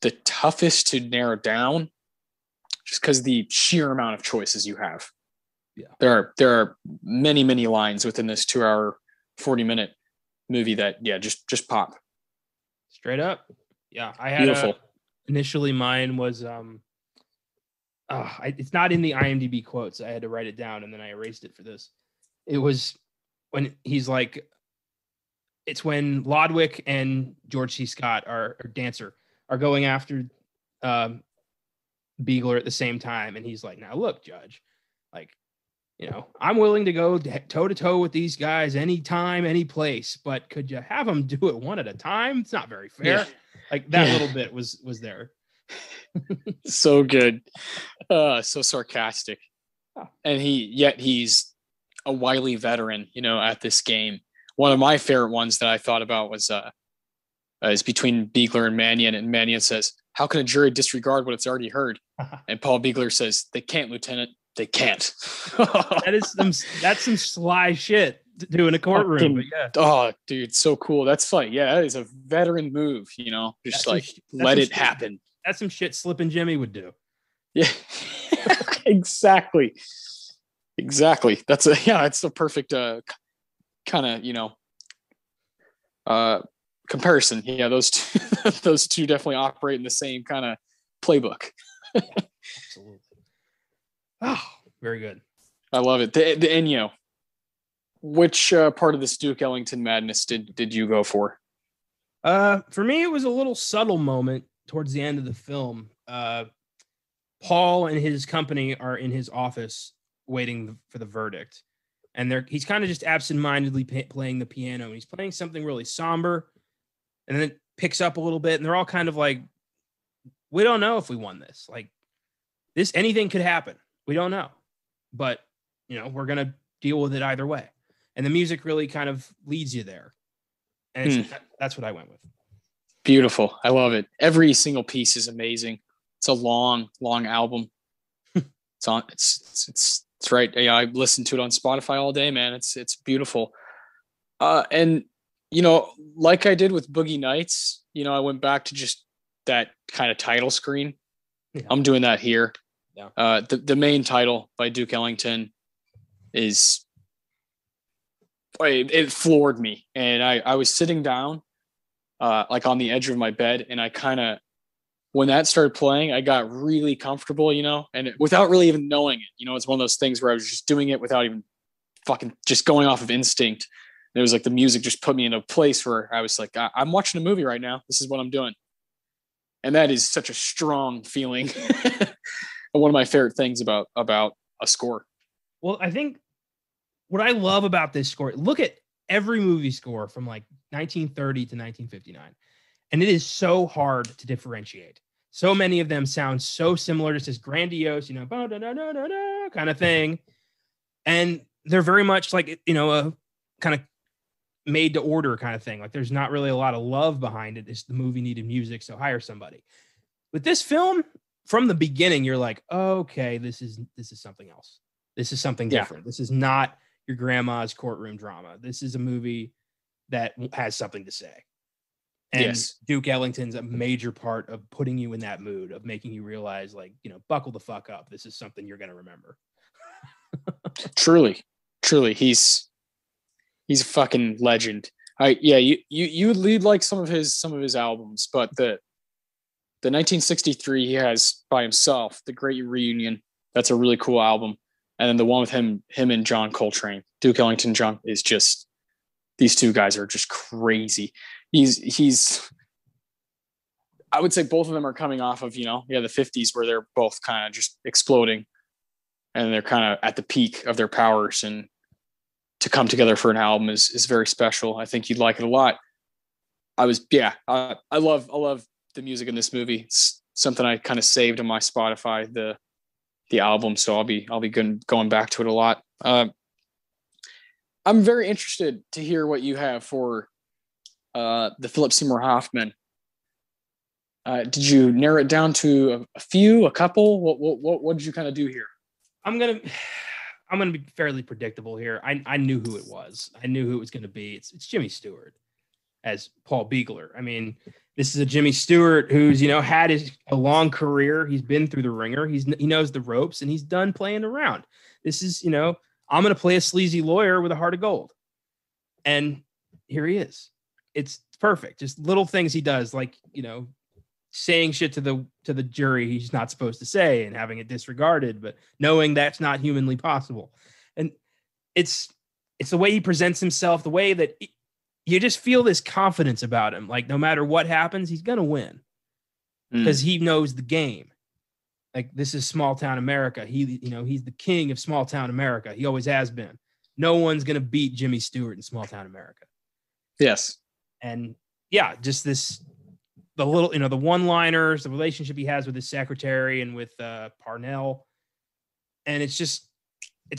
the toughest to narrow down, just because the sheer amount of choices you have. Yeah. There are many, many lines within this 2-hour, 40-minute movie that, just pop. Straight up. Yeah. I had Beautiful. Initially mine was, it's not in the IMDb quotes. I had to write it down and then I erased it for this. It was when he's like, it's when Lodwick and George C. Scott, our Dancer, are going after Beagler at the same time. And he's like, now look, Judge, like, I'm willing to go toe to toe with these guys anytime, any place, but could you have them do it one at a time? It's not very fair. Yeah. Like, that little bit was there. So good. So sarcastic. Oh. And he's a wily veteran, at this game. One of my favorite ones that I thought about was is between Beagler and Mannion says, how can a jury disregard what it's already heard? And Paul Beagler says, they can't, Lieutenant. They can't. That's some sly shit to do in a courtroom. But yeah. Oh, dude, so cool. That's funny. Yeah, that is a veteran move, just let it happen. That's some shit Slippin' Jimmy would do. Yeah, exactly. That's a perfect kind of, comparison. Yeah, those two definitely operate in the same kind of playbook. Absolutely. Oh, very good. I love it. The Ennio. Which part of this Duke Ellington madness did you go for? For me, it was a little subtle moment towards the end of the film. Paul and his company are in his office waiting for the verdict. And he's kind of just absentmindedly playing the piano. And he's playing something really somber. And then it picks up a little bit. And they're all kind of like, we don't know if we won this. Like, anything could happen. We don't know. But, we're going to deal with it either way. And the music really kind of leads you there. And that's what I went with. Beautiful. I love it. Every single piece is amazing. It's a long, long album. It's right. Yeah, I listened to it on Spotify all day, man. It's beautiful. And like I did with Boogie Nights, I went back to just that kind of title screen. Yeah. I'm doing that here. Yeah. The main title by Duke Ellington is, it floored me. And I was sitting down, like on the edge of my bed. And I kind of, when that started playing, I got really comfortable, and without really even knowing it, it's one of those things where I was just doing it without even fucking just going off of instinct. And it was like the music just put me in a place where I was like, I'm watching a movie right now. This is what I'm doing. And that is such a strong feeling. And one of my favorite things about a score. Well, I think what I love about this score, look at every movie score from like 1930 to 1959. And it is so hard to differentiate. So many of them sound so similar, just this grandiose, kind of thing. And they're very much like, a kind of made to order kind of thing. Like there's not really a lot of love behind it. It's the movie needed music, so hire somebody. With this film, from the beginning, you're like, okay, this is something else. This is something different. This is not your grandma's courtroom drama. This is a movie that has something to say. And Duke Ellington's a major part of putting you in that mood, of making you realize, like, buckle the fuck up. This is something you're going to remember. Truly. He's a fucking legend. You would lead like some of his albums, but the 1963 he has by himself, The Great Reunion, that's a really cool album. And then the one with him and John Coltrane, Duke Ellington, John, is just, these two guys are just crazy. He's I would say both of them are coming off of, the 50s, where they're both kind of just exploding and they're kind of at the peak of their powers, and to come together for an album is very special. I think you'd like it a lot. I love the music in this movie. It's something I kind of saved on my Spotify, the album. So I'll be going back to it a lot. I'm very interested to hear what you have for the Philip Seymour Hoffman. Did you narrow it down to a couple? What did you kind of do here? I'm gonna be fairly predictable here. I knew who it was. I knew who it was going to be. It's Jimmy Stewart as Paul Beagler. I mean, this is a Jimmy Stewart who's had a long career. He's been through the ringer. He knows the ropes, and he's done playing around. This is I'm going to play a sleazy lawyer with a heart of gold, and here he is. It's perfect. Just little things he does, like saying shit to the jury he's not supposed to say and having it disregarded, but knowing that's not humanly possible. And it's the way he presents himself, the way that you just feel this confidence about him. Like no matter what happens, he's going to win because he knows the game. Like this is small town America. He's the king of small town America. He always has been. No one's going to beat Jimmy Stewart in small town America. Yes. And just the little, the one-liners, the relationship he has with his secretary and with Parnell. And it's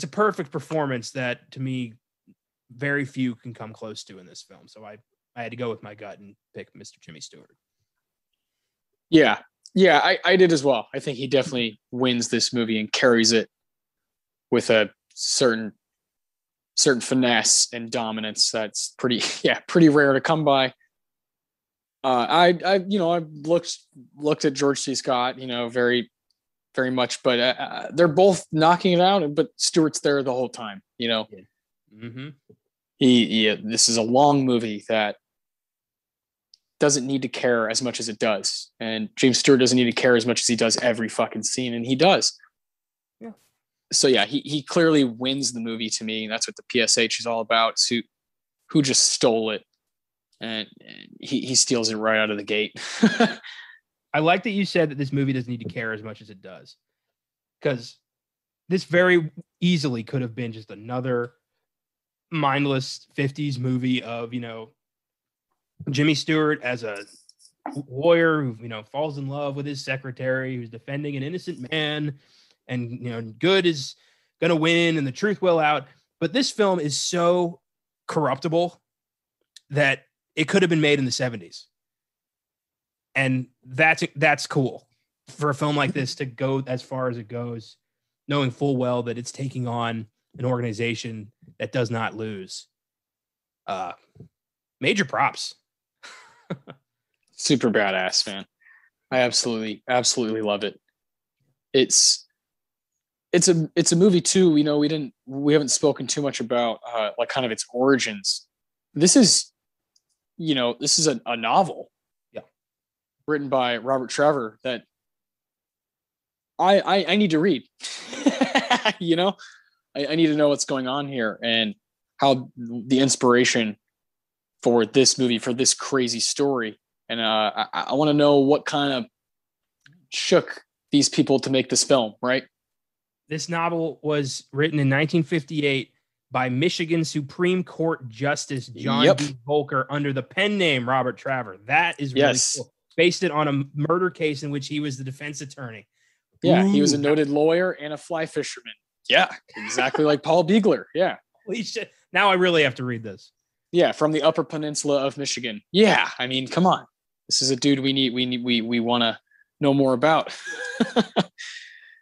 a perfect performance that, to me, very few can come close to in this film. So I had to go with my gut and pick Mr. Jimmy Stewart. Yeah, I did as well. I think he definitely wins this movie and carries it with a certain finesse and dominance that's pretty rare to come by. I looked at George C. Scott, very, very much, but they're both knocking it out, but Stewart's there the whole time, Mm-hmm. This is a long movie that doesn't need to care as much as it does. And James Stewart doesn't need to care as much as he does every fucking scene. And he does. Yeah. So he clearly wins the movie to me. That's what the PSH is all about. So who just stole it. And he steals it right out of the gate. I like that you said that this movie doesn't need to care as much as it does, because this very easily could have been just another mindless 50s movie of, Jimmy Stewart as a lawyer who, falls in love with his secretary, who's defending an innocent man, and, good is going to win and the truth will out. But this film is so corruptible that it could have been made in the 70s. And that's cool for a film like this to go as far as it goes, knowing full well that it's taking on an organization that does not lose. Major props. Super badass, man. I absolutely love it. It's a movie too. We haven't spoken too much about like kind of its origins. This is a novel, written by Robert Trevor that I need to read. I need to know what's going on here and how the inspiration for this movie, for this crazy story. And I want to know what kind of shook these people to make this film, right? This novel was written in 1958 by Michigan Supreme Court Justice John D. Volker under the pen name Robert Trevor. That is really cool. based it on a murder case in which he was the defense attorney. Yeah, he was a noted lawyer and a fly fisherman. Yeah, exactly like Paul Beigler. Yeah. Now I really have to read this. Yeah, from the Upper Peninsula of Michigan. Yeah, I mean, come on. This is a dude we want to know more about.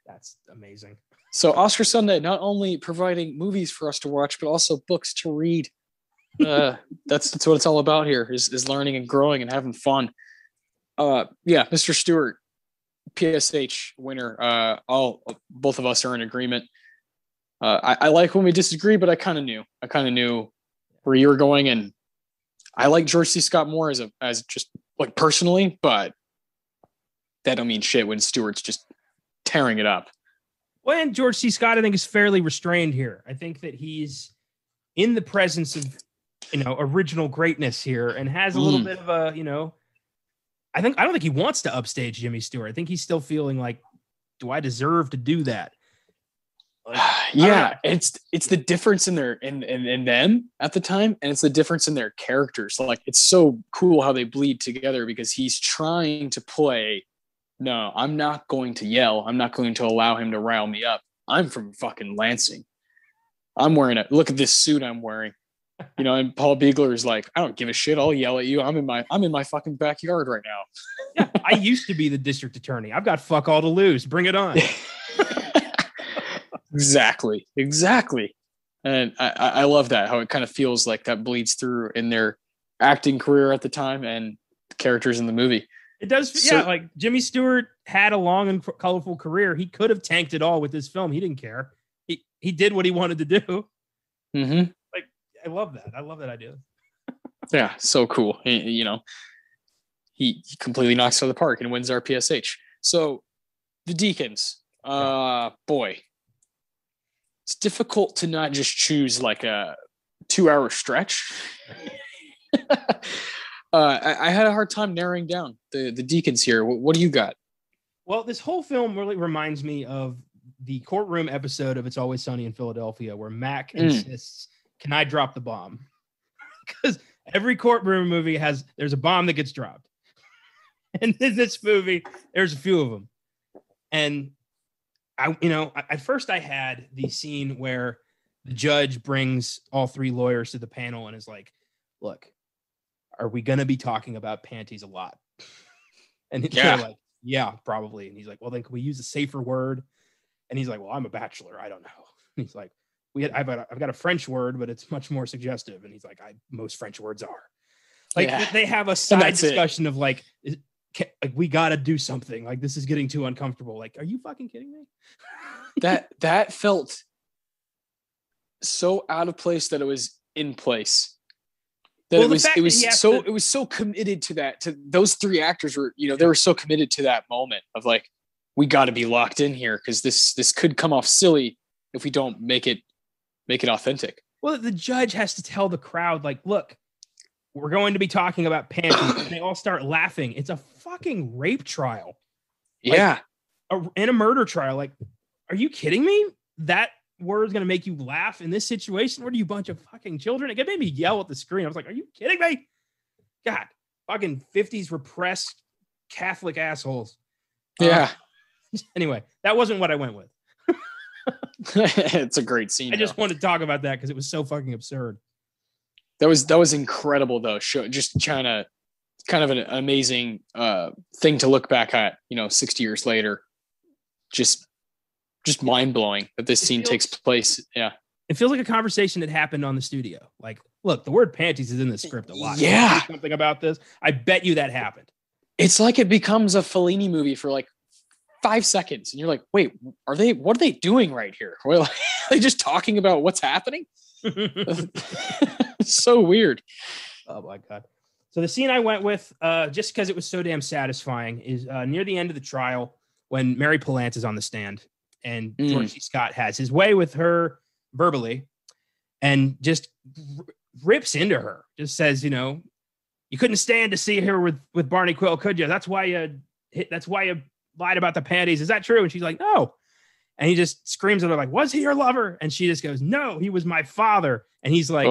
That's amazing. So Oscar Sunday, not only providing movies for us to watch, but also books to read. That's what it's all about here is learning and growing and having fun. Yeah, Mr. Stewart, PSH winner. Both of us are in agreement. I like when we disagree, but I kind of knew where you were going, and I like George C. Scott more as just like personally, but that don't mean shit when Stewart's just tearing it up. Well, and George C. Scott, I think, is fairly restrained here. I think that he's in the presence of, original greatness here, and has a little bit of a, I don't think he wants to upstage Jimmy Stewart. I think he's still feeling like, do I deserve to do that? Like, yeah, it's the difference in in them at the time, and it's the difference in their characters. Like, it's so cool how they bleed together, because he's trying to play, no, I'm not going to yell. I'm not going to allow him to rile me up. I'm from fucking Lansing. I'm wearing look at this suit I'm wearing. And Paul Beigler is like, I don't give a shit. I'll yell at you. I'm in my fucking backyard right now. Yeah, I used to be the district attorney. I've got fuck all to lose. Bring it on. Exactly. And I love that, how it kind of feels like that bleeds through in their acting career at the time and the characters in the movie. It does. Yeah. Like Jimmy Stewart had a long and colorful career. He could have tanked it all with this film. He didn't care. He did what he wanted to do. Mm-hmm. Like, I love that. I love that idea. Yeah. So cool. He completely knocks it out of the park and wins our PSH. So the Deacons, boy, it's difficult to not just choose like a 2-hour stretch. I had a hard time narrowing down the Deacons here. What do you got? Well, this whole film really reminds me of the courtroom episode of It's Always Sunny in Philadelphia, where Mac insists, can I drop the bomb? Because every courtroom movie there's a bomb that gets dropped. And in this movie, there's a few of them. And at first I had the scene where the judge brings all 3 lawyers to the panel and is like, look, are we going to be talking about panties a lot? And they're like, yeah, probably. And he's like, well, then can we use a safer word? And he's like, well, I'm a bachelor. I don't know. And he's like, I've got a French word, but it's much more suggestive. And he's like, most French words are. Like, they have a side discussion of like we got to do something. Like, this is getting too uncomfortable. Like, are you fucking kidding me? that felt so out of place that it was in place. That it was so committed to that. To those 3 actors were, they were so committed to that moment of like, we got to be locked in here because this could come off silly if we don't make it authentic. Well, the judge has to tell the crowd, like, look, we're going to be talking about panties. And they all start laughing. It's a fucking rape trial. Yeah. In a murder trial. Like, are you kidding me? That word's going to make you laugh in this situation? What are you, bunch of fucking children? It made me yell at the screen. I was like, are you kidding me? God, fucking 50s repressed Catholic assholes. Yeah. Anyway, that wasn't what I went with. It's a great scene. I just wanted to talk about that because it was so fucking absurd. That was incredible though. Just kind of an amazing thing to look back at, 60 years later. Just mind blowing that this scene takes place. Yeah. It feels like a conversation that happened on the studio. Like, look, the word panties is in the script a lot. Yeah. Something about this. I bet you that happened. It's like it becomes a Fellini movie for like 5 seconds. And you're like, wait, what are they doing right here? Are they just talking about what's happening? It's so weird. Oh my God. So the scene I went with, just because it was so damn satisfying, is near the end of the trial when Mary Palance is on the stand and George C. Scott has his way with her verbally and just rips into her. Just says, you couldn't stand to see her with Barney Quill, could you? That's why you lied about the panties. Is that true? And she's like, no. And he just screams at her like, was he your lover? And she just goes, no, he was my father. And he's like,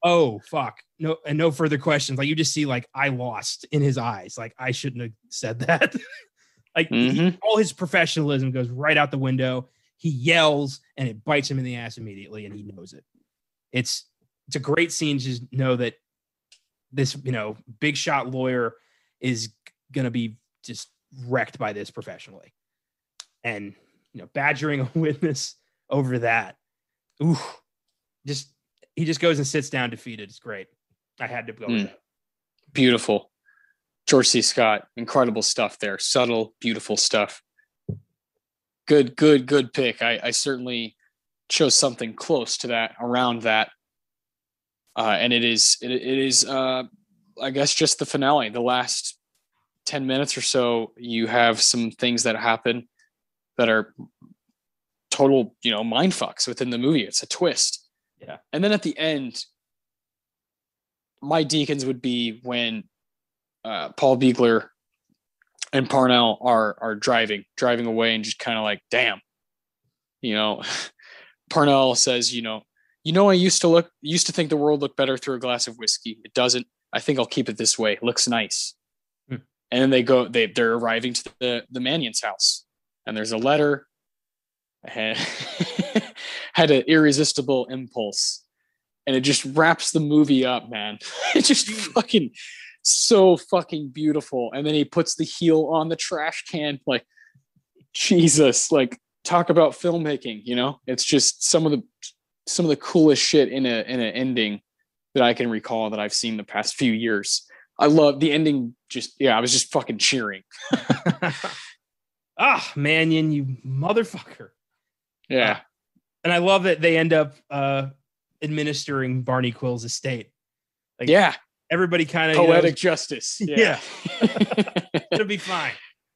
oh fuck. no further questions. Like you just see like I lost in his eyes. Like I shouldn't have said that. Like all his professionalism goes right out the window. He yells and it bites him in the ass immediately, and he knows it. It's a great scene. Just know that this, big shot lawyer is gonna be just wrecked by this professionally, and badgering a witness over that. Ooh, he just goes and sits down defeated. It's great. I had to go with that. Beautiful. George C. Scott, incredible stuff there. Subtle, beautiful stuff. Good pick. I certainly chose something close to that, around that. And it is, I guess, just the finale. The last 10 minutes or so, you have some things that happen that are total, mind fucks within the movie. It's a twist. Yeah. And then at the end, my deacons would be when Paul Beagler and Parnell are driving away, and just kind of like, damn, Parnell says, I used to think the world looked better through a glass of whiskey. It doesn't. I think I'll keep it this way. It looks nice. And then they're arriving to the Mannion's house, and there's a letter. Had an irresistible impulse, and it just wraps the movie up, man. It's just fucking so fucking beautiful. And then he puts the heel on the trash can, like, Jesus, like, talk about filmmaking. It's just some of the coolest shit in an ending that I can recall that I've seen the past few years. I love the ending. I was just fucking cheering. Mannion, you motherfucker. Yeah. And I love that they end up administering Barney Quill's estate. Like, yeah. Everybody kind of poetic justice. Yeah. It'll be fine.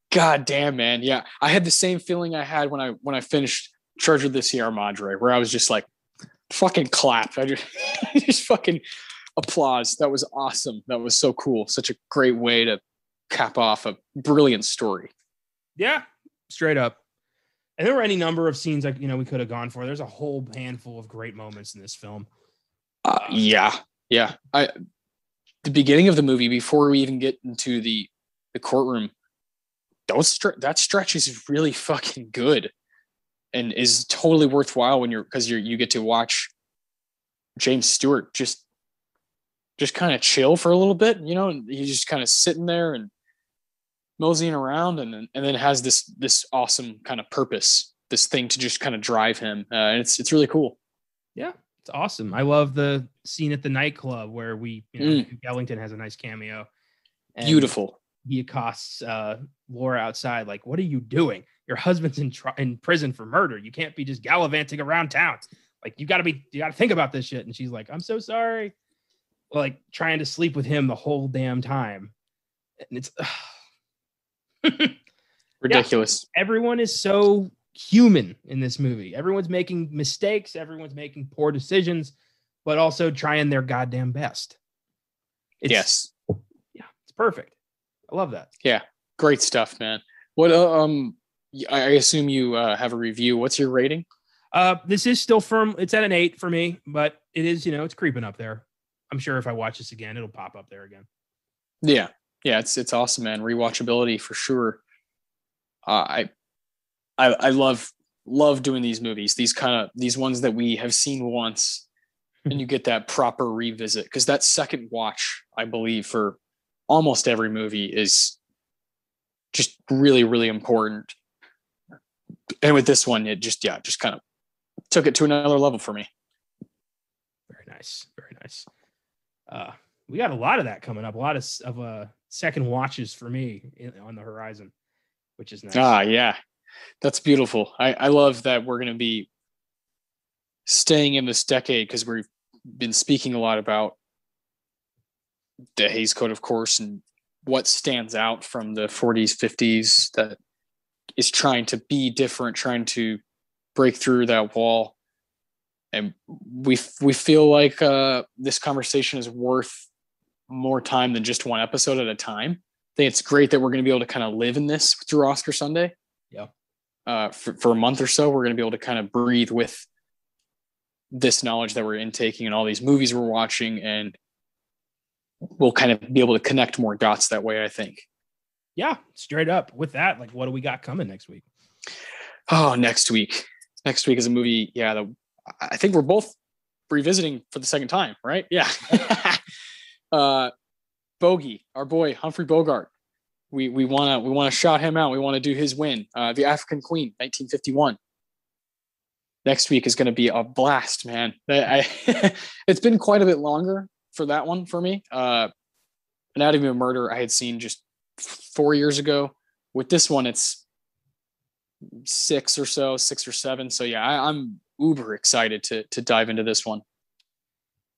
God damn, man. Yeah. I had the same feeling I had when I finished Charge of the Sierra Madre, where I was just like, fucking clap. I just fucking applause. That was awesome. That was so cool. Such a great way to cap off a brilliant story. Yeah. Straight up. And there were any number of scenes like, we could have gone for. There's a whole handful of great moments in this film. Yeah. The beginning of the movie, before we even get into the courtroom, that stretch is really fucking good, and is totally worthwhile because you get to watch James Stewart just kind of chill for a little bit, and he's just kind of sitting there and moseying around, and then has this awesome kind of purpose, this thing to just kind of drive him. And it's really cool. Yeah, it's awesome. I love the scene at the nightclub where Ellington has a nice cameo. Beautiful. He accosts Laura outside, like, "What are you doing? Your husband's in prison for murder. You can't be just gallivanting around town. Like, you got to think about this shit." And she's like, "I'm so sorry." Like, trying to sleep with him the whole damn time. And it's ridiculous. Yeah, everyone is so human in this movie. Everyone's making mistakes. Everyone's making poor decisions, but also trying their goddamn best. It's perfect. I love that. Yeah. Great stuff, man. What, I assume you have a review. What's your rating? This is still firm. It's at an 8 for me, but it is, it's creeping up there. I'm sure if I watch this again, it'll pop up there again. Yeah. Yeah. It's awesome, man. Rewatchability for sure. I love doing these movies, these ones that we have seen once, and you get that proper revisit, because that second watch, I believe, for almost every movie is just really, really important. And with this one, it just kind of took it to another level for me. Very nice. Very nice. We got a lot of that coming up, a lot of second watches for me on the horizon, which is nice. Yeah. That's beautiful. I love that we're going to be staying in this decade, because we've been speaking a lot about the Hays Code, of course, and what stands out from the 40s, 50s that is trying to be different, trying to break through that wall. And we feel like this conversation is worth more time than just one episode at a time. I think it's great that we're going to be able to kind of live in this through Oscar Sunday. Yeah. For a month or so, we're going to be able to kind of breathe with this knowledge that we're intaking and all these movies we're watching, and we'll kind of be able to connect more dots that way, I think. Yeah, straight up. With that, like, what do we got coming next week? Oh, next week is a movie. Yeah, I think we're both revisiting for the second time, right? Yeah. Bogey, our boy Humphrey Bogart. We want to shout him out. We want to do his win. The African Queen, 1951. Next week is going to be a blast, man. It's been quite a bit longer for that one for me. Anatomy of Murder I had seen just 4 years ago. With this one, it's 6 or 7. So yeah, I'm uber excited to dive into this one.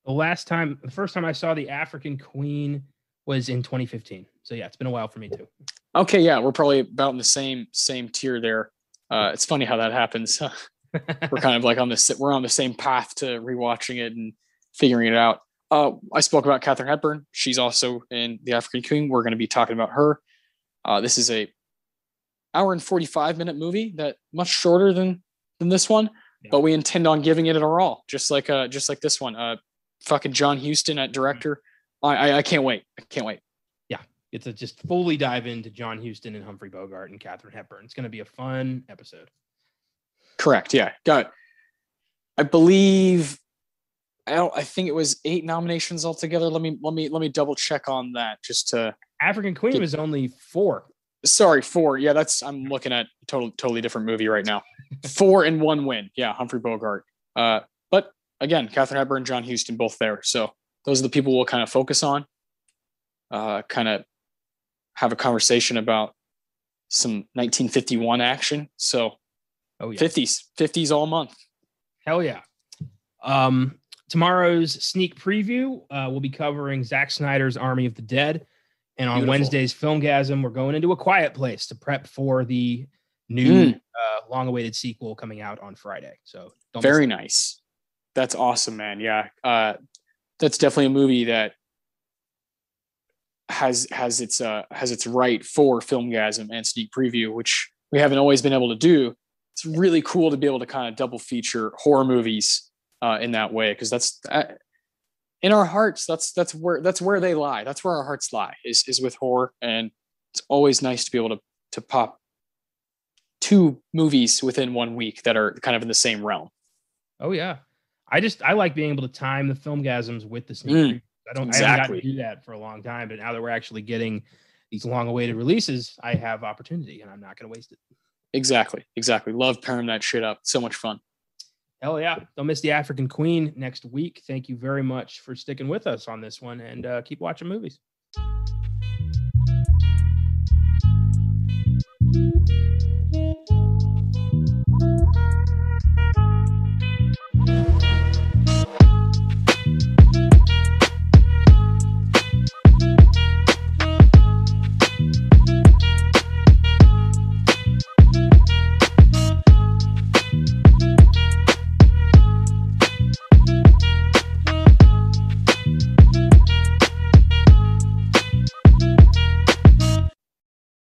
The first time I saw The African Queen was in 2015. So yeah, it's been a while for me too. Okay, yeah, we're probably about in the same tier there. It's funny how that happens. We're kind of like we're on the same path to rewatching it and figuring it out. I spoke about Katharine Hepburn. She's also in The African Queen. We're going to be talking about her. This is a hour and 45-minute movie that much shorter than this one, but we intend on giving it our all, just like this one. Fucking John Huston at director. I can't wait. Yeah, it's a just fully dive into John Huston and Humphrey Bogart and Katharine Hepburn. It's going to be a fun episode. Correct. Yeah. Got. I believe. I think it was 8 nominations altogether. Let me double check on that just to. African Queen was only 4. Sorry, 4. Yeah, I'm looking at totally different movie right now. 4 and 1 win. Yeah, Humphrey Bogart. But again, Katharine Hepburn, John Huston, both there. So those are the people we'll kind of focus on. Kind of have a conversation about some 1951 action. So. Oh yeah. 50s all month. Hell yeah. Tomorrow's sneak preview, we'll be covering Zack Snyder's Army of the Dead. And on Wednesday's Filmgazm, we're going into A Quiet Place to prep for the new long-awaited sequel coming out on Friday. So very nice. That's awesome, man. Yeah. That's definitely a movie that has its right for Filmgazm and sneak preview, which we haven't always been able to do. It's really cool to be able to kind of double feature horror movies in that way, because that's in our hearts. That's where they lie. That's where our hearts lie is with horror, and it's always nice to be able to pop 2 movies within 1 week that are kind of in the same realm. Oh yeah, I like being able to time the Filmgazms with the sneak previews. I haven't gotten to do that for a long time, but now that we're actually getting these long-awaited releases, I have opportunity, and I'm not going to waste it. Exactly. Love pairing that shit up. So much fun. Hell yeah. Don't miss The African Queen next week. Thank you very much for sticking with us on this one, and keep watching movies.